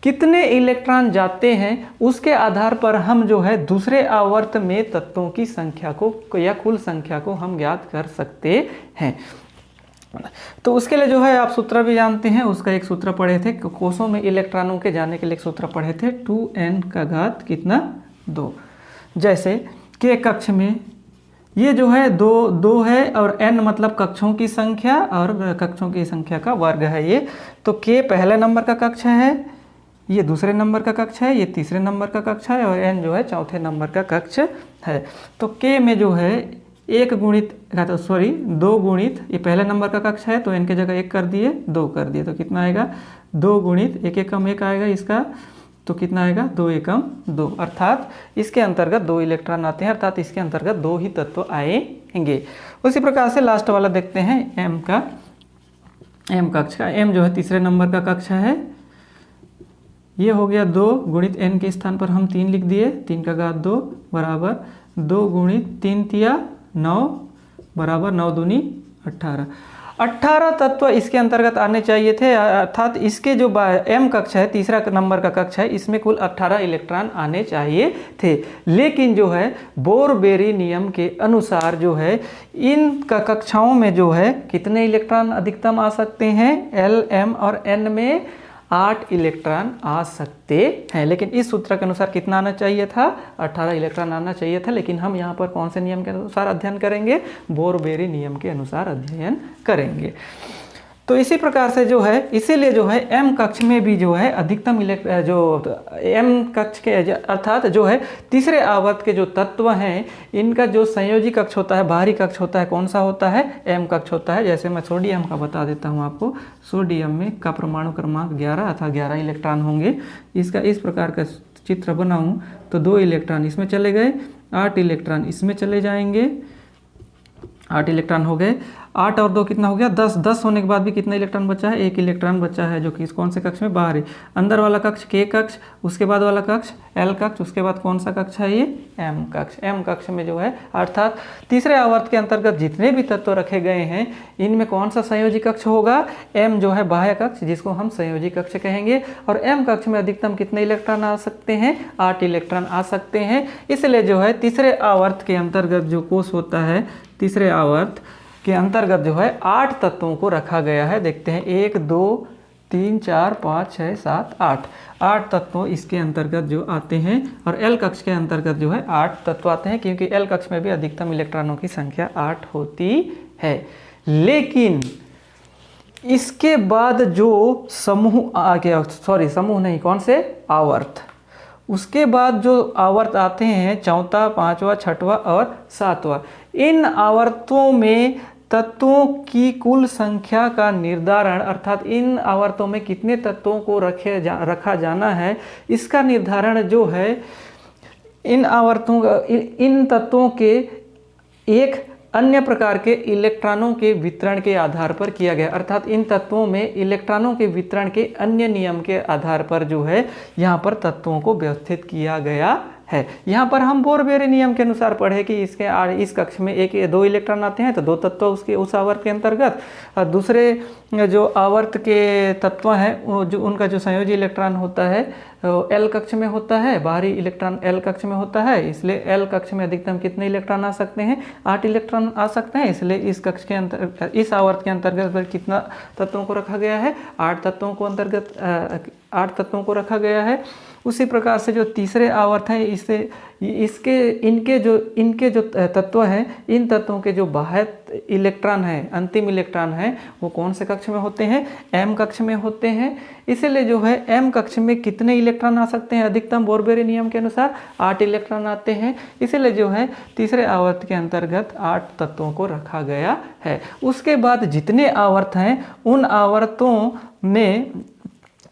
Speaker 1: कितने इलेक्ट्रॉन जाते हैं उसके आधार पर हम जो है दूसरे आवर्त में तत्वों की संख्या को या कुल संख्या को हम ज्ञात कर सकते हैं। तो उसके लिए जो है आप सूत्र भी जानते हैं, उसका एक सूत्र पढ़े थे, कोशों में इलेक्ट्रॉनों के जाने के लिए एक सूत्र पढ़े थे, 2n का घात कितना? 2। जैसे के कक्ष में ये जो है दो है और n मतलब कक्षों की संख्या और कक्षों की संख्या का वर्ग है ये। तो k पहले नंबर का कक्ष है, ये दूसरे नंबर का कक्ष है, ये तीसरे नंबर का कक्ष है और n जो है चौथे नंबर का कक्ष है। तो k में जो है 1 गुणित तो सॉरी 2 गुणित, ये पहले नंबर का कक्ष है तो n की जगह 1 कर दिए, 2 कर दिए, तो कितना आएगा 2 गुणित 1 एकम 1 आएगा इसका, तो कितना आएगा 2 एकम 2, अर्थात इसके अंतर्गत 2 इलेक्ट्रॉन आते हैं, अर्थात इसके अंतर्गत 2 ही तत्व आएंगे। उसी प्रकार से लास्ट वाला देखते हैं m कक्ष का। m जो है तीसरे नंबर का कक्ष है, ये हो गया 2 गुणित n के स्थान पर हम 3 लिख दिए, 3 का घात 2 बराबर 2 गुणित 3 तिया 9 बराबर 9 दूनी 18। 18 तत्व इसके अंतर्गत आने चाहिए थे, अर्थात इसके जो m कक्ष है तीसरा नंबर का कक्ष है, इसमें कुल 18 इलेक्ट्रॉन आने चाहिए थे। लेकिन जो है बोर-बेरी नियम के अनुसार जो है इन कक्षाओं में जो है कितने इलेक्ट्रॉन अधिकतम आ सकते हैं, L, M और N में 8 इलेक्ट्रॉन आ सकते हैं। लेकिन इस सूत्र के अनुसार कितना आना चाहिए था, 18 इलेक्ट्रॉन आना चाहिए था। लेकिन हम यहाँ पर कौन से नियम के अनुसार अध्ययन करेंगे, बोर-बेरी नियम के अनुसार अध्ययन करेंगे। तो इसी प्रकार से जो है, इसीलिए जो है m कक्ष में भी जो है अधिकतम जो m कक्ष के अर्थात जो है तीसरे आवर्त के जो तत्व हैं इनका जो संयोजी कक्ष होता है, बाहरी कक्ष होता है, कौन सा होता है, m कक्ष होता है। जैसे मैं सोडियम का बता देता हूँ आपको। सोडियम में का परमाणु क्रमांक 11 अर्थात 11 इलेक्ट्रॉन होंगे। इसका इस प्रकार का चित्र बनाऊँ तो 2 इलेक्ट्रॉन इसमें चले गए, 8 इलेक्ट्रॉन इसमें चले जाएंगे, 8 इलेक्ट्रॉन हो गए। 8 और 2 कितना हो गया 10। 10 होने के बाद भी कितना इलेक्ट्रॉन बचा है, 1 इलेक्ट्रॉन बचा है, जो कि कौन से कक्ष में, बाहर है। अंदर वाला कक्ष K कक्ष, उसके बाद वाला कक्ष L कक्ष, उसके बाद कौन सा कक्ष है, ये M कक्ष। M कक्ष में जो है अर्थात तीसरे आवर्त के अंतर्गत जितने भी तत्व रखे गए हैं इनमें कौन सा संयोजी कक्ष होगा, M जो है बाह्य कक्ष, जिसको हम संयोजी कक्ष कहेंगे। और M कक्ष में अधिकतम कितने इलेक्ट्रॉन आ सकते हैं, 8 इलेक्ट्रॉन आ सकते हैं। इसलिए जो है तीसरे आवर्त के अंतर्गत जो कोष होता है, तीसरे आवर्त के अंतर्गत जो है 8 तत्वों को रखा गया है। देखते हैं 1 2 3 4 5 6 7 8 तत्व इसके अंतर्गत जो आते हैं। और L कक्ष के अंतर्गत जो है 8 तत्व आते हैं, क्योंकि L कक्ष में भी अधिकतम इलेक्ट्रॉनों की संख्या 8 होती है। लेकिन इसके बाद जो समूह आ गया, सॉरी समूह नहीं, कौन से, आवर्त, उसके बाद जो आवर्त आते हैं चौथा, पांचवा, छठवां और सातवां, इन आवर्तों में तत्वों की कुल संख्या का निर्धारण, अर्थात इन आवर्तों में कितने तत्वों को रखा जाना है, इसका निर्धारण जो है इन आवर्तों इन तत्वों के एक अन्य प्रकार के इलेक्ट्रॉनों के वितरण के आधार पर किया गया। अर्थात इन तत्वों में इलेक्ट्रॉनों के वितरण के अन्य नियम के आधार पर जो है यहाँ पर तत्वों को व्यवस्थित किया गया है। यहाँ पर हम बोर-बेरी नियम के अनुसार पढ़े कि इस कक्ष में 1 या 2 इलेक्ट्रॉन आते हैं तो 2 तत्व उसके उस आवर्त के अंतर्गत, और दूसरे जो आवर्त के तत्व हैं वो जो उनका जो संयोजी इलेक्ट्रॉन होता है L कक्ष में होता है, बाहरी इलेक्ट्रॉन L कक्ष में होता है। इसलिए L कक्ष में अधिकतम कितने इलेक्ट्रॉन आ सकते हैं, 8 इलेक्ट्रॉन आ सकते हैं। इसलिए इस कक्ष के अंतर्गत, इस आवर्त के अंतर्गत कितना तत्वों को रखा गया है, 8 तत्वों को अंतर्गत 8 तत्वों को रखा गया है। उसी प्रकार से जो तीसरे आवर्त है इनके जो तत्व हैं, इन तत्वों के जो बाह्य इलेक्ट्रॉन हैं, अंतिम इलेक्ट्रॉन हैं, वो कौन से कक्ष में होते हैं, M कक्ष में होते हैं। इसलिए जो है M कक्ष में कितने इलेक्ट्रॉन आ सकते हैं अधिकतम, बोर-बेरी नियम के अनुसार 8 इलेक्ट्रॉन आते हैं। इसलिए जो है तीसरे आवर्त के अंतर्गत 8 तत्वों को रखा गया है। उसके बाद जितने आवर्त हैं उन आवर्तों में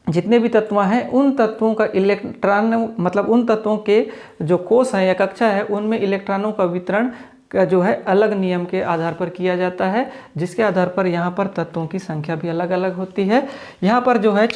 Speaker 1: जितने भी तत्व हैं उन तत्वों का इलेक्ट्रॉन, मतलब उन तत्वों के जो कोष हैं या कक्षा है उनमें इलेक्ट्रॉनों का वितरण का जो है अलग नियम के आधार पर किया जाता है, जिसके आधार पर यहाँ पर तत्वों की संख्या भी अलग अलग होती है। यहाँ पर जो है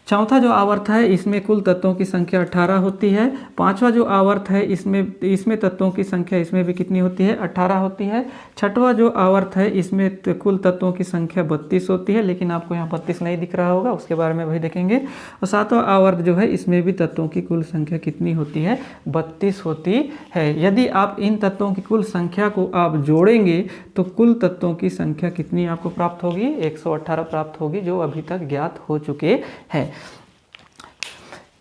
Speaker 1: चौथा जो आवर्त है इसमें कुल तत्वों की संख्या 18 होती है। पांचवा जो आवर्त है इसमें तत्वों की संख्या इसमें भी कितनी होती है, 18 होती है। छठवां जो आवर्त है इसमें कुल तत्वों की संख्या 32 होती है, लेकिन आपको यहाँ 32 नहीं दिख रहा होगा, उसके बारे में वही देखेंगे। और सातवां आवर्त जो है इसमें भी तत्वों की कुल संख्या कितनी होती है, 32 होती है। यदि आप इन तत्वों की कुल संख्या को आप जोड़ेंगे तो कुल तत्वों की संख्या कितनी आपको प्राप्त होगी, 118 प्राप्त होगी, जो अभी तक ज्ञात हो चुके हैं।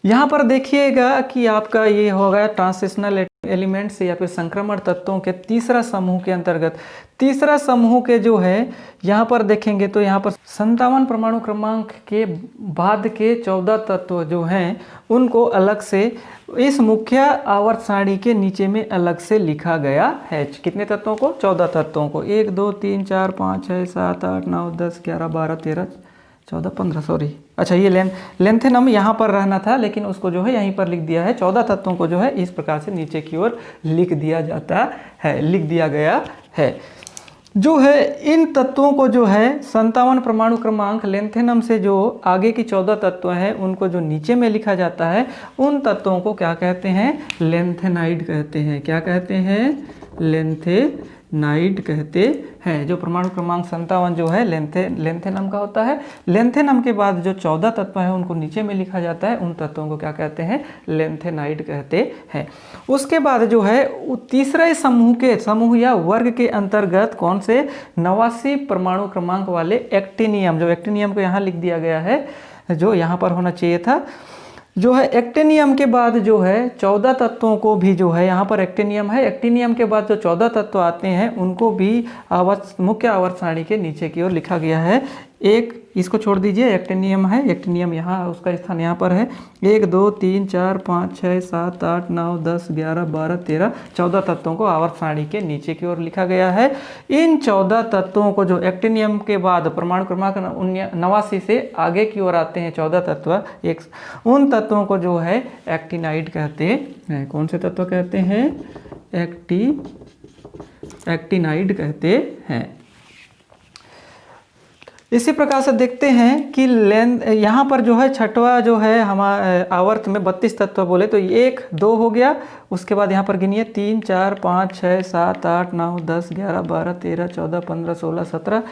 Speaker 1: यहाँ पर देखिएगा कि आपका ये होगा ट्रांजिशनल एलिमेंट्स या फिर संक्रमण तत्वों के तीसरा समूह के अंतर्गत तीसरा समूह के जो है यहाँ पर देखेंगे तो यहाँ पर 57 परमाणु क्रमांक के बाद के 14 तत्व जो हैं उनको अलग से इस मुख्य आवर्त सारणी के नीचे में अलग से लिखा गया है। कितने तत्वों को? 14 तत्वों को। 1 2 3 4 5 6 7 8 9 10 11 12 13 14 15 सॉरी, अच्छा ये लेंथेनम यहाँ पर रहना था लेकिन उसको जो है यहीं पर लिख दिया है। 14 तत्वों को जो है इस प्रकार से नीचे की ओर लिख दिया जाता है, लिख दिया गया है। जो है इन तत्वों को जो है 57 परमाणु क्रमांक लेंथेनम से जो आगे की 14 तत्व हैं उनको जो नीचे में लिखा जाता है उन तत्वों को क्या कहते हैं? लेंथेनाइड कहते हैं। क्या कहते हैं? लेंथेनाइड कहते हैं। जो परमाणु क्रमांक 57 जो है लेंथेनम का होता है। लेंथेनम के बाद जो 14 तत्व हैं उनको नीचे में लिखा जाता है, उन तत्वों को क्या कहते हैं? लेंथेनाइड कहते हैं। उसके बाद जो है तीसरे समूह या वर्ग के अंतर्गत कौन से? 89 परमाणु क्रमांक वाले एक्टिनियम, जो एक्टिनियम को यहाँ लिख दिया गया है, जो यहाँ पर होना चाहिए था। जो है एक्टिनियम के बाद जो है 14 तत्वों को भी जो है यहाँ पर एक्टिनियम है, एक्टिनियम के बाद जो 14 तत्व आते हैं उनको भी मुख्य आवर्त सारणी के नीचे की ओर लिखा गया है। एक इसको छोड़ दीजिए, एक्टिनियम है, एक्टिनियम यहाँ उसका स्थान यहाँ पर है। 1 2 3 4 5 6 7 8 9 10 11 12 13 14 तत्वों को आवर्त सारणी के नीचे की ओर लिखा गया है। इन 14 तत्वों को जो एक्टिनियम के बाद परमाणु क्रमांक 89 से आगे की ओर आते हैं 14 तत्व, उन तत्वों को जो है एक्टिनाइड कहते हैं। कौन से तत्व कहते हैं? एक्टिनाइड कहते हैं। इसी प्रकार से देखते हैं कि यहाँ पर जो है छठवा जो है हमारे आवर्त में 32 तत्व बोले तो 1 2 हो गया। उसके बाद यहाँ पर गिनिए 3 4 5 6 7 8 9 10 11 12 13 14 15 16 17,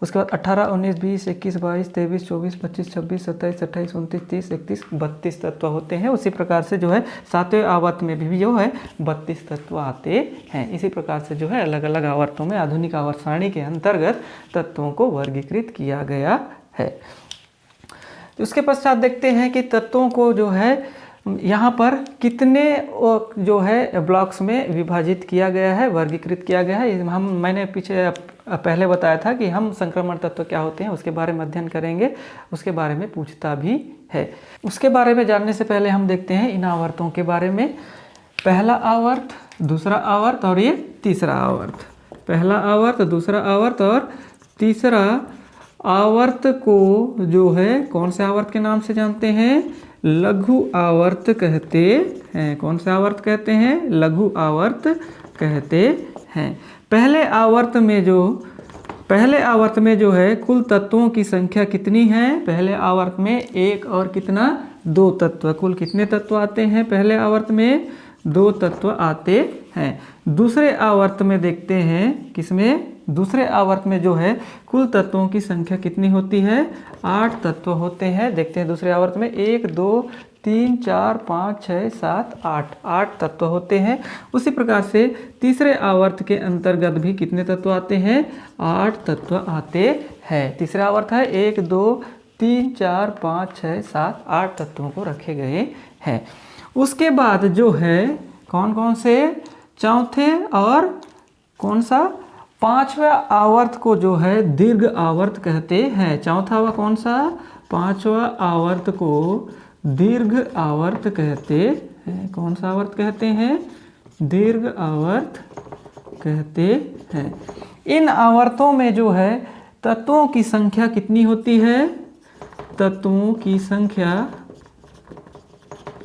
Speaker 1: उसके बाद 18 19 20 21 22 23 24 25 26 27 28 29 30 31 32 तत्व होते हैं। उसी प्रकार से जो है 7वें आवर्त में भी जो है 32 तत्व आते हैं। इसी प्रकार से जो है अलग अलग आवर्तों में आधुनिक आवर्त सारणी के अंतर्गत तत्वों को वर्गीकृत किया गया है। उसके पश्चात देखते हैं कि तत्वों को जो है यहाँ पर कितने जो है ब्लॉक्स में विभाजित किया गया है, वर्गीकृत किया गया है। मैंने पीछे पहले बताया था कि हम संक्रमण तत्व क्या होते हैं उसके बारे में अध्ययन करेंगे, उसके बारे में पूछता भी है। उसके बारे में जानने से पहले हम देखते हैं इन आवर्तों के बारे में। पहला आवर्त, दूसरा आवर्त और ये तीसरा आवर्त। पहला आवर्त, दूसरा आवर्त और तीसरा आवर्त को जो है कौन से आवर्त के नाम से जानते हैं? लघु आवर्त कहते हैं। कौन से आवर्त कहते हैं? लघु आवर्त कहते हैं। पहले आवर्त में जो है कुल तत्वों की संख्या कितनी है? पहले आवर्त में 1 और कितना? 2 तत्व। कुल कितने तत्व आते हैं पहले आवर्त में? 2 तत्व आते हैं। दूसरे आवर्त में देखते हैं, किसमें? दूसरे आवर्त में जो है कुल तत्वों की संख्या कितनी होती है? 8 तत्व होते हैं। देखते हैं दूसरे आवर्त में 1 2 3 4 5 6 7 8 तत्व होते हैं। उसी प्रकार से तीसरे आवर्त के अंतर्गत भी कितने तत्व आते हैं? 8 तत्व आते हैं। तीसरा आवर्त है 1 2 3 4 5 6 7 8 तत्वों को रखे गए हैं। उसके बाद जो है कौन कौन से? चौथे और कौन सा? 5वां आवर्त को जो है दीर्घ आवर्त कहते हैं। चौथा व कौन सा? 5वां आवर्त को दीर्घ आवर्त कहते हैं। कौन सा आवर्त कहते हैं? दीर्घ आवर्त कहते हैं। इन आवर्तों में जो है तत्वों की संख्या कितनी होती है? तत्वों की संख्या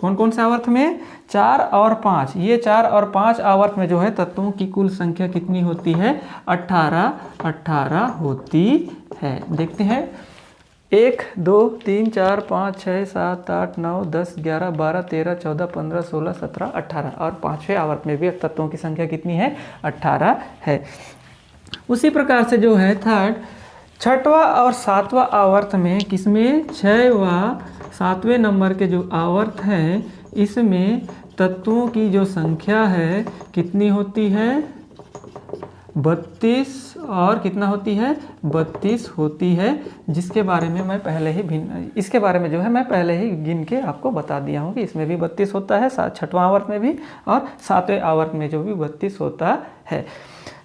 Speaker 1: कौन कौन से आवर्त में? 4 और 5। ये 4 और 5 आवर्त में जो है तत्वों की कुल संख्या कितनी होती है? 18 होती है। देखते हैं 1 2 3 4 5 6 7 8 9 10 11 12 13 14 15 16 17 18 और 5वें आवर्त में भी तत्वों की संख्या कितनी है? 18 है। उसी प्रकार से जो है छठवां और 7वां आवर्त में किसमें? 6वां 7वें नंबर के जो आवर्त हैं इसमें तत्वों की जो संख्या है कितनी होती है? 32 और कितना होती है, 32 होती है, जिसके बारे में मैं पहले ही इसके बारे में जो है मैं पहले ही गिन के आपको बता दिया हूँ कि इसमें भी 32 होता है, 6वां आवर्त में भी, और 7वें आवर्त में जो भी 32 होता है।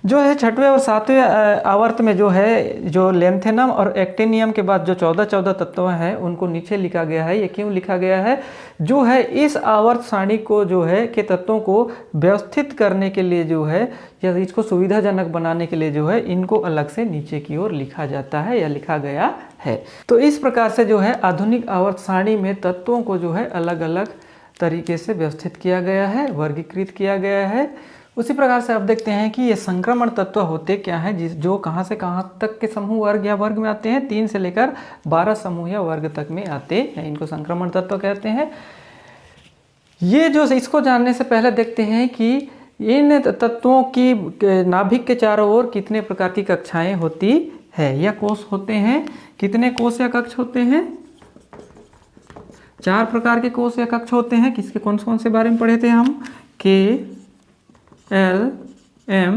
Speaker 1: जो है 6वें और 7वें आवर्त में जो है, जो लेंथेनम और एक्टिनियम के बाद जो 14 तत्व हैं उनको नीचे लिखा गया है। ये क्यों लिखा गया है, जो है इस आवर्त सारणी को जो है के तत्वों को व्यवस्थित करने के लिए जो है, या इसको सुविधाजनक बनाने के लिए जो है इनको अलग से नीचे की ओर लिखा जाता है या लिखा गया है। तो इस प्रकार से जो है आधुनिक आवर्त सारणी में तत्वों को जो है अलग अलग तरीके से व्यवस्थित किया गया है, वर्गीकृत किया गया है। उसी प्रकार से अब देखते हैं कि ये संक्रमण तत्व होते क्या हैं, जो कहाँ से कहाँ तक के समूह वर्ग या वर्ग में आते हैं। 3 से लेकर 12 समूह या वर्ग तक में आते हैं, इनको संक्रमण तत्व कहते हैं। ये जो इसको जानने से पहले देखते हैं कि इन तत्वों की नाभिक के चारों ओर कितने प्रकार की कक्षाएं होती है या कोष होते हैं। कितने कोष या कक्ष होते हैं, 4 प्रकार के कोष या कक्ष होते हैं। किसके कौन से बारे में पढ़े थे हम, K, L, M,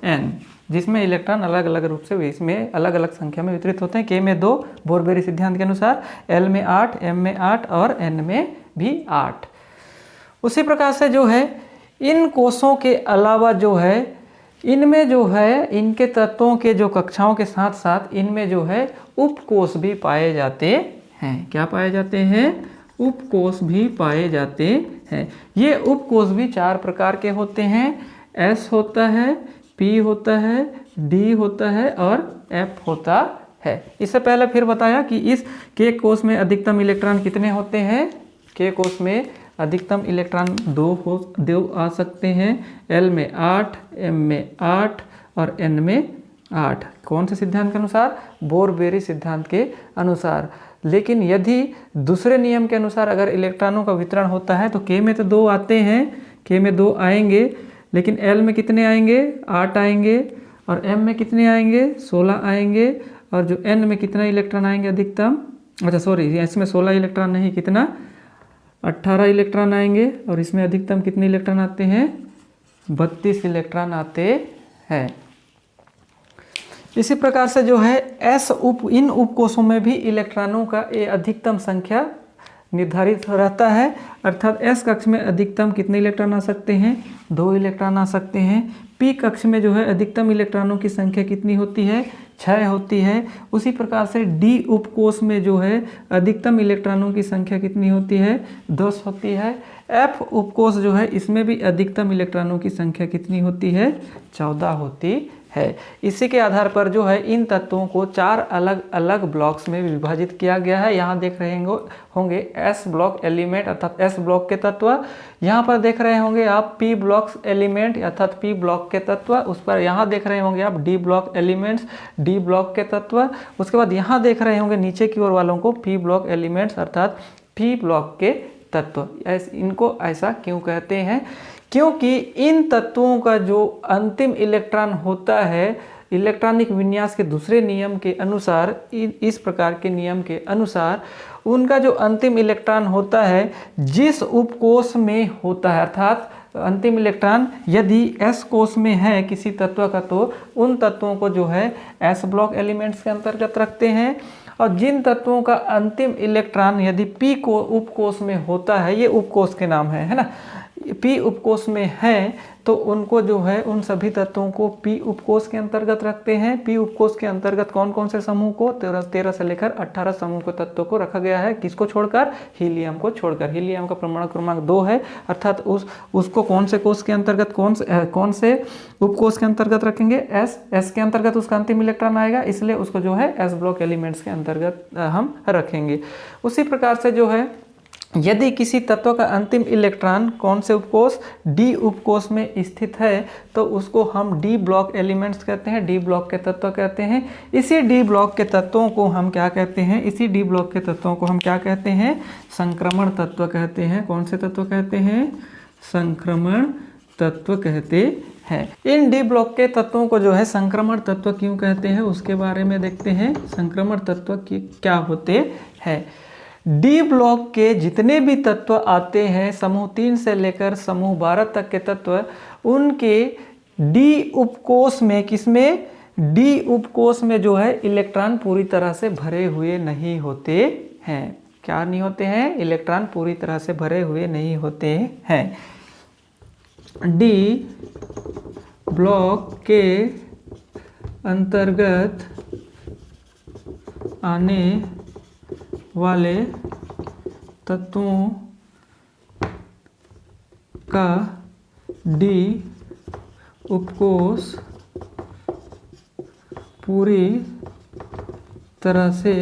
Speaker 1: N, जिसमें इलेक्ट्रॉन अलग अलग रूप से इसमें अलग अलग संख्या में वितरित होते हैं। K में 2 बोर-बेरी सिद्धांत के अनुसार, L में 8, M में 8 और N में भी 8। उसी प्रकार से जो है इन कोषों के अलावा जो है इनमें जो है इनके तत्वों के जो कक्षाओं के साथ साथ इनमें जो है उपकोष भी पाए जाते हैं। क्या पाए जाते हैं, उपकोष भी पाए जाते हैं। ये उपकोष भी 4 प्रकार के होते हैं। S होता है, P होता है, D होता है और F होता है। इससे पहले फिर बताया कि इस K कोष में अधिकतम इलेक्ट्रॉन कितने होते हैं। K कोष में अधिकतम इलेक्ट्रॉन 2 आ सकते हैं। L में 8, M में 8 और N में 8। कौन से सिद्धांत के अनुसार, बोर-बेरी सिद्धांत के अनुसार। लेकिन यदि दूसरे नियम के अनुसार अगर इलेक्ट्रॉनों का वितरण होता है तो K में तो 2 आते हैं, K में 2 आएंगे, लेकिन L में कितने आएंगे, 8 आएंगे, और M में कितने आएंगे, 16 आएंगे, और जो N में कितना इलेक्ट्रॉन आएंगे अधिकतम, अच्छा सॉरी इसमें 16 इलेक्ट्रॉन नहीं, कितना 18 इलेक्ट्रॉन आएंगे, और इसमें अधिकतम कितने इलेक्ट्रॉन आते हैं, 32 इलेक्ट्रॉन आते हैं। इसी प्रकार से जो है इन उपकोषों में भी इलेक्ट्रॉनों का अधिकतम संख्या निर्धारित रहता है। अर्थात S कक्ष में अधिकतम कितने इलेक्ट्रॉन आ सकते हैं, 2 इलेक्ट्रॉन आ सकते हैं। P कक्ष में जो है अधिकतम इलेक्ट्रॉनों की संख्या कितनी होती है, 6 होती है। उसी प्रकार से D उपकोष में जो है अधिकतम इलेक्ट्रॉनों की संख्या कितनी होती है, 10 होती है। F उपकोष जो है इसमें भी अधिकतम इलेक्ट्रॉनों की संख्या कितनी होती है, 14 होती है। इसी के आधार पर जो है इन तत्वों को 4 अलग अलग ब्लॉक्स में विभाजित किया गया है। यहाँ देख रहे होंगे S ब्लॉक एलिमेंट अर्थात S ब्लॉक के तत्व। यहाँ पर देख रहे होंगे आप P ब्लॉक एलिमेंट अर्थात P ब्लॉक के तत्व। उस पर यहाँ देख रहे होंगे आप D block elements, D block के तत्व। उसके बाद यहाँ देख रहे होंगे नीचे की ओर वालों को P ब्लॉक एलिमेंट्स अर्थात P ब्लॉक के तत्व। इनको ऐसा क्यों कहते हैं, क्योंकि इन तत्वों का जो अंतिम इलेक्ट्रॉन होता है इलेक्ट्रॉनिक विन्यास के दूसरे नियम के अनुसार, इस प्रकार के नियम के अनुसार उनका जो अंतिम इलेक्ट्रॉन होता है जिस उपकोष में होता है, अर्थात अंतिम इलेक्ट्रॉन यदि S कोष में है किसी तत्व का तो उन तत्वों को जो है S ब्लॉक एलिमेंट्स के अंतर्गत रखते हैं। और जिन तत्वों का अंतिम इलेक्ट्रॉन यदि P को उपकोष में होता है, ये उपकोष के नाम है ना, P उपकोष में है तो उनको जो है उन सभी तत्वों को P उपकोष के अंतर्गत रखते हैं। P उपकोष के अंतर्गत कौन कौन से समूह को, 13 से लेकर 18 समूह के तत्वों को रखा गया है। किसको छोड़कर, हीलियम को छोड़कर। हीलियम का परमाणु क्रमांक 2 है, अर्थात उसको कौन से कोष के अंतर्गत, कौन से उपकोष के अंतर्गत रखेंगे, S के अंतर्गत उसका अंतिम इलेक्ट्रॉन आएगा, इसलिए उसको जो है S ब्लॉक एलिमेंट्स के अंतर्गत हम रखेंगे। उसी प्रकार से जो है यदि किसी तत्व का अंतिम इलेक्ट्रॉन कौन से उपकोष, डी उपकोष में स्थित है तो उसको हम डी ब्लॉक एलिमेंट्स कहते हैं, डी ब्लॉक के तत्व कहते हैं। इसी डी ब्लॉक के तत्वों को हम क्या कहते हैं, इसी डी ब्लॉक के तत्वों को हम क्या कहते हैं, संक्रमण तत्व कहते हैं। कौन से तत्व कहते हैं, संक्रमण तत्व कहते हैं। इन डी ब्लॉक के तत्वों को जो है संक्रमण तत्व क्यों कहते हैं उसके बारे में देखते हैं। संक्रमण तत्व क्या होते हैं। डी ब्लॉक के जितने भी तत्व आते हैं समूह 3 से लेकर समूह 12 तक के तत्व, उनके डी उपकोष में, किसमें, डी उपकोष में जो है इलेक्ट्रॉन पूरी तरह से भरे हुए नहीं होते हैं। क्या नहीं होते हैं? इलेक्ट्रॉन पूरी तरह से भरे हुए नहीं होते हैं। डी ब्लॉक के अंतर्गत आने वाले तत्वों का डी उपकोष पूरी तरह से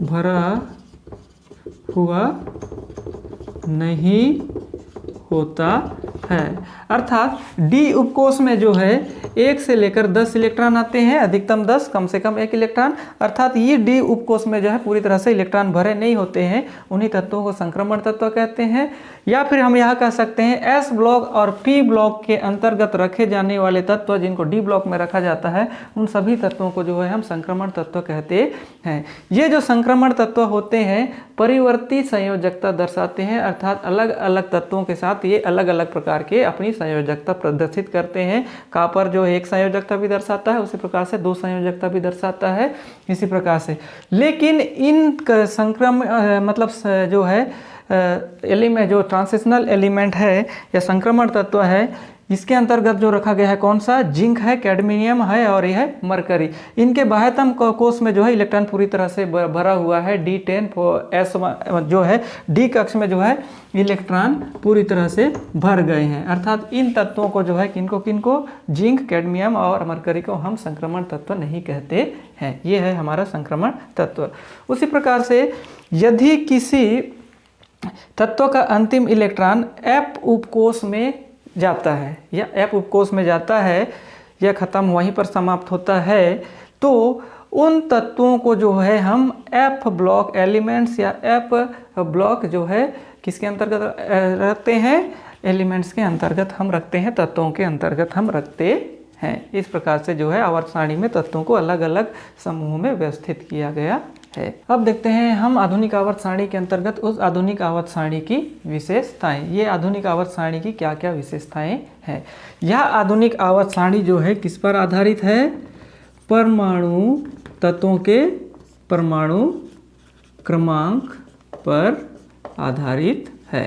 Speaker 1: भरा हुआ नहीं होता है। अर्थात डी उपकोष में जो है 1 से लेकर 10 इलेक्ट्रॉन आते हैं, अधिकतम 10, कम से कम 1 इलेक्ट्रॉन। अर्थात ये डी उपकोष में जो है पूरी तरह से इलेक्ट्रॉन भरे नहीं होते हैं। उन्हीं तत्वों को संक्रमण तत्व कहते हैं। या फिर हम यह कह सकते हैं एस ब्लॉक और पी ब्लॉक के अंतर्गत रखे जाने वाले तत्व, जिनको डी ब्लॉक में रखा जाता है, उन सभी तत्वों को जो है हम संक्रमण तत्व कहते हैं। ये जो संक्रमण तत्व होते हैं परिवर्ती संयोजकता दर्शाते हैं। अर्थात अलग अलग तत्वों के साथ ये अलग अलग प्रकार के अपनी संयोजकता प्रदर्शित करते हैं। कॉपर जो एक संयोजकता भी दर्शाता है, उसी प्रकार से 2 संयोजकता भी दर्शाता है, इसी प्रकार से। लेकिन इन संक्रमण मतलब जो है एलिमेंट, जो ट्रांजिशनल एलिमेंट है या संक्रमण तत्व है, इसके अंतर्गत जो रखा गया है कौन सा, जिंक है, कैडमियम है और यह है मरकरी। इनके बाह्यतम कोष में जो है इलेक्ट्रॉन पूरी तरह से भरा हुआ है। D10 S जो है डी कक्ष में जो है इलेक्ट्रॉन पूरी तरह से भर गए हैं। अर्थात इन तत्वों को जो है किनको जिंक, कैडमियम और मरकरी को हम संक्रमण तत्व नहीं कहते हैं। ये है हमारा संक्रमण तत्व। उसी प्रकार से यदि किसी तत्व का अंतिम इलेक्ट्रॉन F उपकोष में जाता है या F उपकोष में जाता है या ख़त्म वहीं पर समाप्त होता है, तो उन तत्वों को जो है हम F ब्लॉक एलिमेंट्स या F ब्लॉक जो है किसके अंतर्गत रखते हैं, एलिमेंट्स के अंतर्गत हम रखते हैं, तत्वों के अंतर्गत हम रखते हैं। इस प्रकार से जो है आवर्त सारणी में तत्वों को अलग अलग समूह में व्यवस्थित किया गया है। अब देखते हैं हम आधुनिक आवर्त सारणी के अंतर्गत उस आधुनिक आवर्त सारणी की विशेषताएं। ये आधुनिक आवर्त सारणी की क्या क्या विशेषताएं हैं। यह आधुनिक आवर्त सारणी जो है किस पर आधारित है, परमाणु तत्वों के परमाणु क्रमांक पर आधारित है।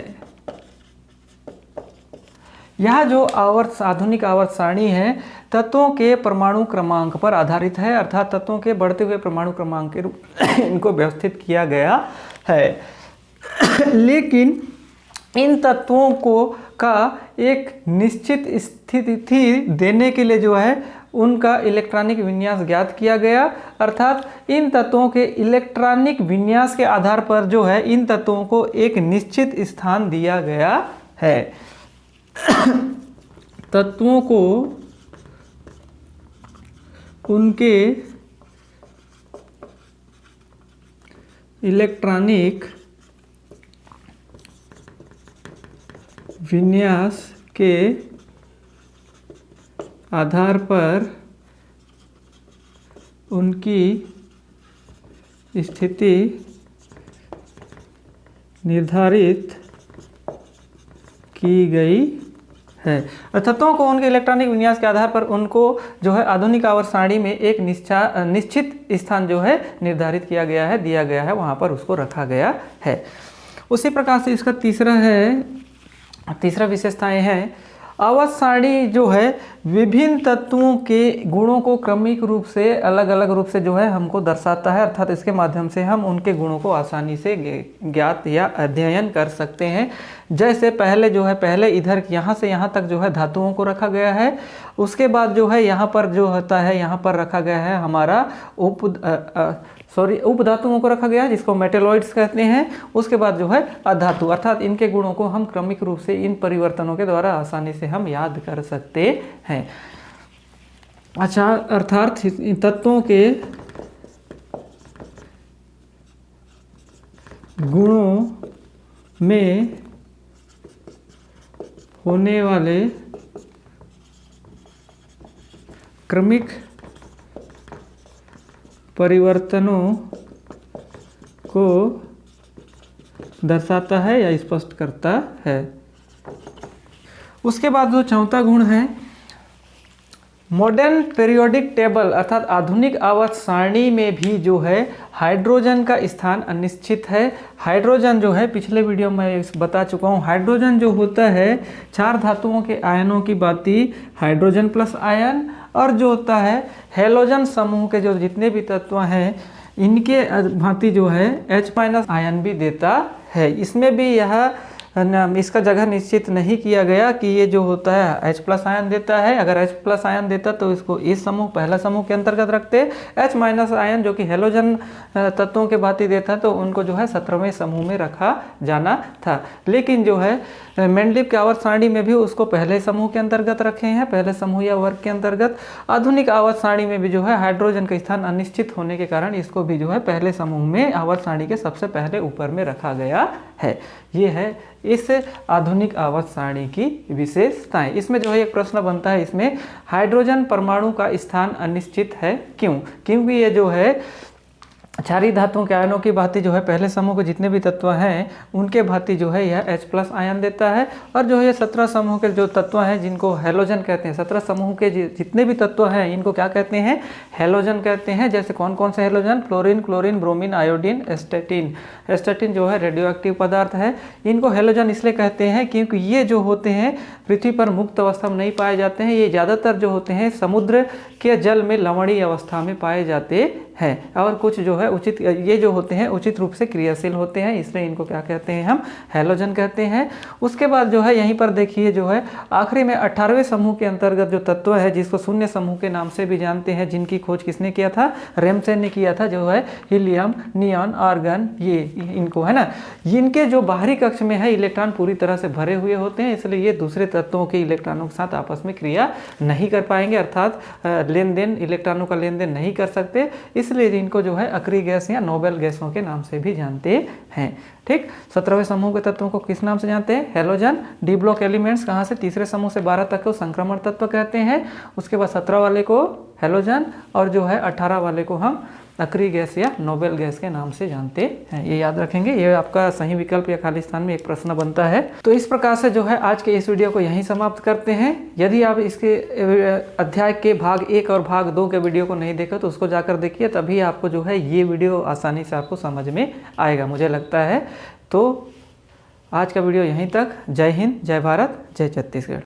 Speaker 1: यह जो आधुनिक आवर्त सारणी है तत्वों के परमाणु क्रमांक पर आधारित है। अर्थात तत्वों के बढ़ते हुए परमाणु क्रमांक के रूप इनको व्यवस्थित किया गया है। लेकिन इन तत्वों को का एक निश्चित स्थिति देने के लिए जो है उनका इलेक्ट्रॉनिक विन्यास ज्ञात किया गया। अर्थात इन तत्वों के इलेक्ट्रॉनिक विन्यास के आधार पर जो है इन तत्वों को एक निश्चित स्थान दिया गया है। तत्वों को उनके इलेक्ट्रॉनिक विन्यास के आधार पर उनकी स्थिति निर्धारित की गई है। तत्वों को उनके इलेक्ट्रॉनिक विन्यास के आधार पर उनको जो है आधुनिक आवर्त सारणी में एक निश्चित स्थान जो है निर्धारित किया गया है, दिया गया है, वहाँ पर उसको रखा गया है। उसी प्रकार से इसका तीसरा विशेषताएं हैं। आवर्त सारणी जो है विभिन्न तत्वों के गुणों को क्रमिक रूप से अलग अलग रूप से जो है हमको दर्शाता है। अर्थात इसके माध्यम से हम उनके गुणों को आसानी से ज्ञात या अध्ययन कर सकते हैं। जैसे पहले इधर यहाँ से यहाँ तक जो है धातुओं को रखा गया है। उसके बाद जो है यहाँ पर जो होता है यहाँ पर रखा गया है हमारा उपधातुओं को रखा गया है, जिसको मेटेलॉइड्स कहते हैं। उसके बाद जो है अधातु, अर्थात इनके गुणों को हम क्रमिक रूप से इन परिवर्तनों के द्वारा आसानी से हम याद कर सकते हैं। अच्छा, अर्थात तत्वों के गुणों में होने वाले क्रमिक परिवर्तनों को दर्शाता है या स्पष्ट करता है। उसके बाद जो चौथा गुण है, मॉडर्न पीरियोडिक टेबल अर्थात आधुनिक आवर्त सारणी में भी जो है हाइड्रोजन का स्थान अनिश्चित है। हाइड्रोजन जो है पिछले वीडियो में बता चुका हूँ, हाइड्रोजन जो होता है 4 धातुओं के आयनों की भांति हाइड्रोजन प्लस आयन, और जो होता है हेलोजन समूह के जो जितने भी तत्व हैं इनके भांति जो है H- आयन भी देता है। इसमें भी यह इसका जगह निश्चित नहीं किया गया कि ये जो होता है H+ आयन देता है। अगर H+ आयन देता तो इसको इस समूह पहला समूह के अंतर्गत रखते। H- आयन जो कि हेलोजन तत्वों के भांति देता तो उनको जो है 17वें समूह में रखा जाना था। लेकिन जो है मेंडलीव के आवर्त सारणी में भी उसको पहले समूह के अंतर्गत रखे हैं, पहले समूह या वर्ग के अंतर्गत। आधुनिक आवर्त सारणी में भी जो है हाइड्रोजन का स्थान अनिश्चित होने के कारण इसको भी जो है पहले समूह में आवर्त सारणी के सबसे पहले ऊपर में रखा गया है। ये है इस आधुनिक आवर्त सारणी की विशेषताएं। इसमें जो है एक प्रश्न बनता है, इसमें हाइड्रोजन परमाणु का स्थान अनिश्चित है क्यों? क्योंकि ये जो है क्षारीय धातुओं के आयनों की भांति जो है पहले समूह के जितने भी तत्व हैं उनके भांति जो है यह H+ आयन देता है। और जो है 17 समूह के जो तत्व हैं जिनको हेलोजन कहते हैं, 17 समूह के जितने भी तत्व हैं इनको क्या कहते हैं? हेलोजन कहते हैं। जैसे कौन कौन से halogen? Fluorine, chlorine, bromine, iodine, एस्टेटिन। एस्टेटिन जो है रेडियो एक्टिव पदार्थ है। इनको हेलोजन इसलिए कहते हैं क्योंकि ये जो होते हैं पृथ्वी पर मुक्त अवस्था में नहीं पाए जाते हैं। ये ज़्यादातर जो होते हैं समुद्र के जल में लवणीय अवस्था में पाए जाते हैं, और कुछ जो है उचित ये जो होते हैं उचित रूप से क्रियाशील होते हैं, इसलिए इनको क्या कहते हैं? हम हेलोजन कहते हैं। उसके बाद जो है यहीं पर देखिए जो है आखिरी में 18वें समूह के अंतर्गत जो तत्व है जिसको शून्य समूह के नाम से भी जानते हैं, जिनकी खोज किसने किया था? रेमसेन ने किया था, जो है हीलियम, नियॉन, आर्गन, ये इनको है ना, इनके जो बाहरी कक्ष में है इलेक्ट्रॉन पूरी तरह से भरे हुए होते हैं, इसलिए ये दूसरे तत्वों के इलेक्ट्रॉनों के साथ आपस में क्रिया नहीं कर पाएंगे, अर्थात लेन देन इलेक्ट्रॉनों का लेन देन नहीं कर सकते। इसलिए इनको जो है अक्रिय गैस या नोबेल गैसों के नाम से भी जानते हैं। ठीक, 17वें समूह के तत्वों को किस नाम से जानते हैं? हेलोजन। डी ब्लॉक एलिमेंट्स कहाँ से? तीसरे समूह से 12 तक को संक्रमण तत्व कहते हैं। उसके बाद 17 वाले को हेलोजन और जो है 18 वाले को हम अक्रिय गैस या नोबेल गैस के नाम से जानते हैं। ये याद रखेंगे, ये आपका सही विकल्प या खाली स्थान में एक प्रश्न बनता है। तो इस प्रकार से जो है आज के इस वीडियो को यहीं समाप्त करते हैं। यदि आप इसके अध्याय के भाग 1 और भाग 2 के वीडियो को नहीं देखा तो उसको जाकर देखिए, तभी आपको जो है ये वीडियो आसानी से आपको समझ में आएगा, मुझे लगता है। तो आज का वीडियो यहीं तक। जय हिंद, जय भारत, जय छत्तीसगढ़।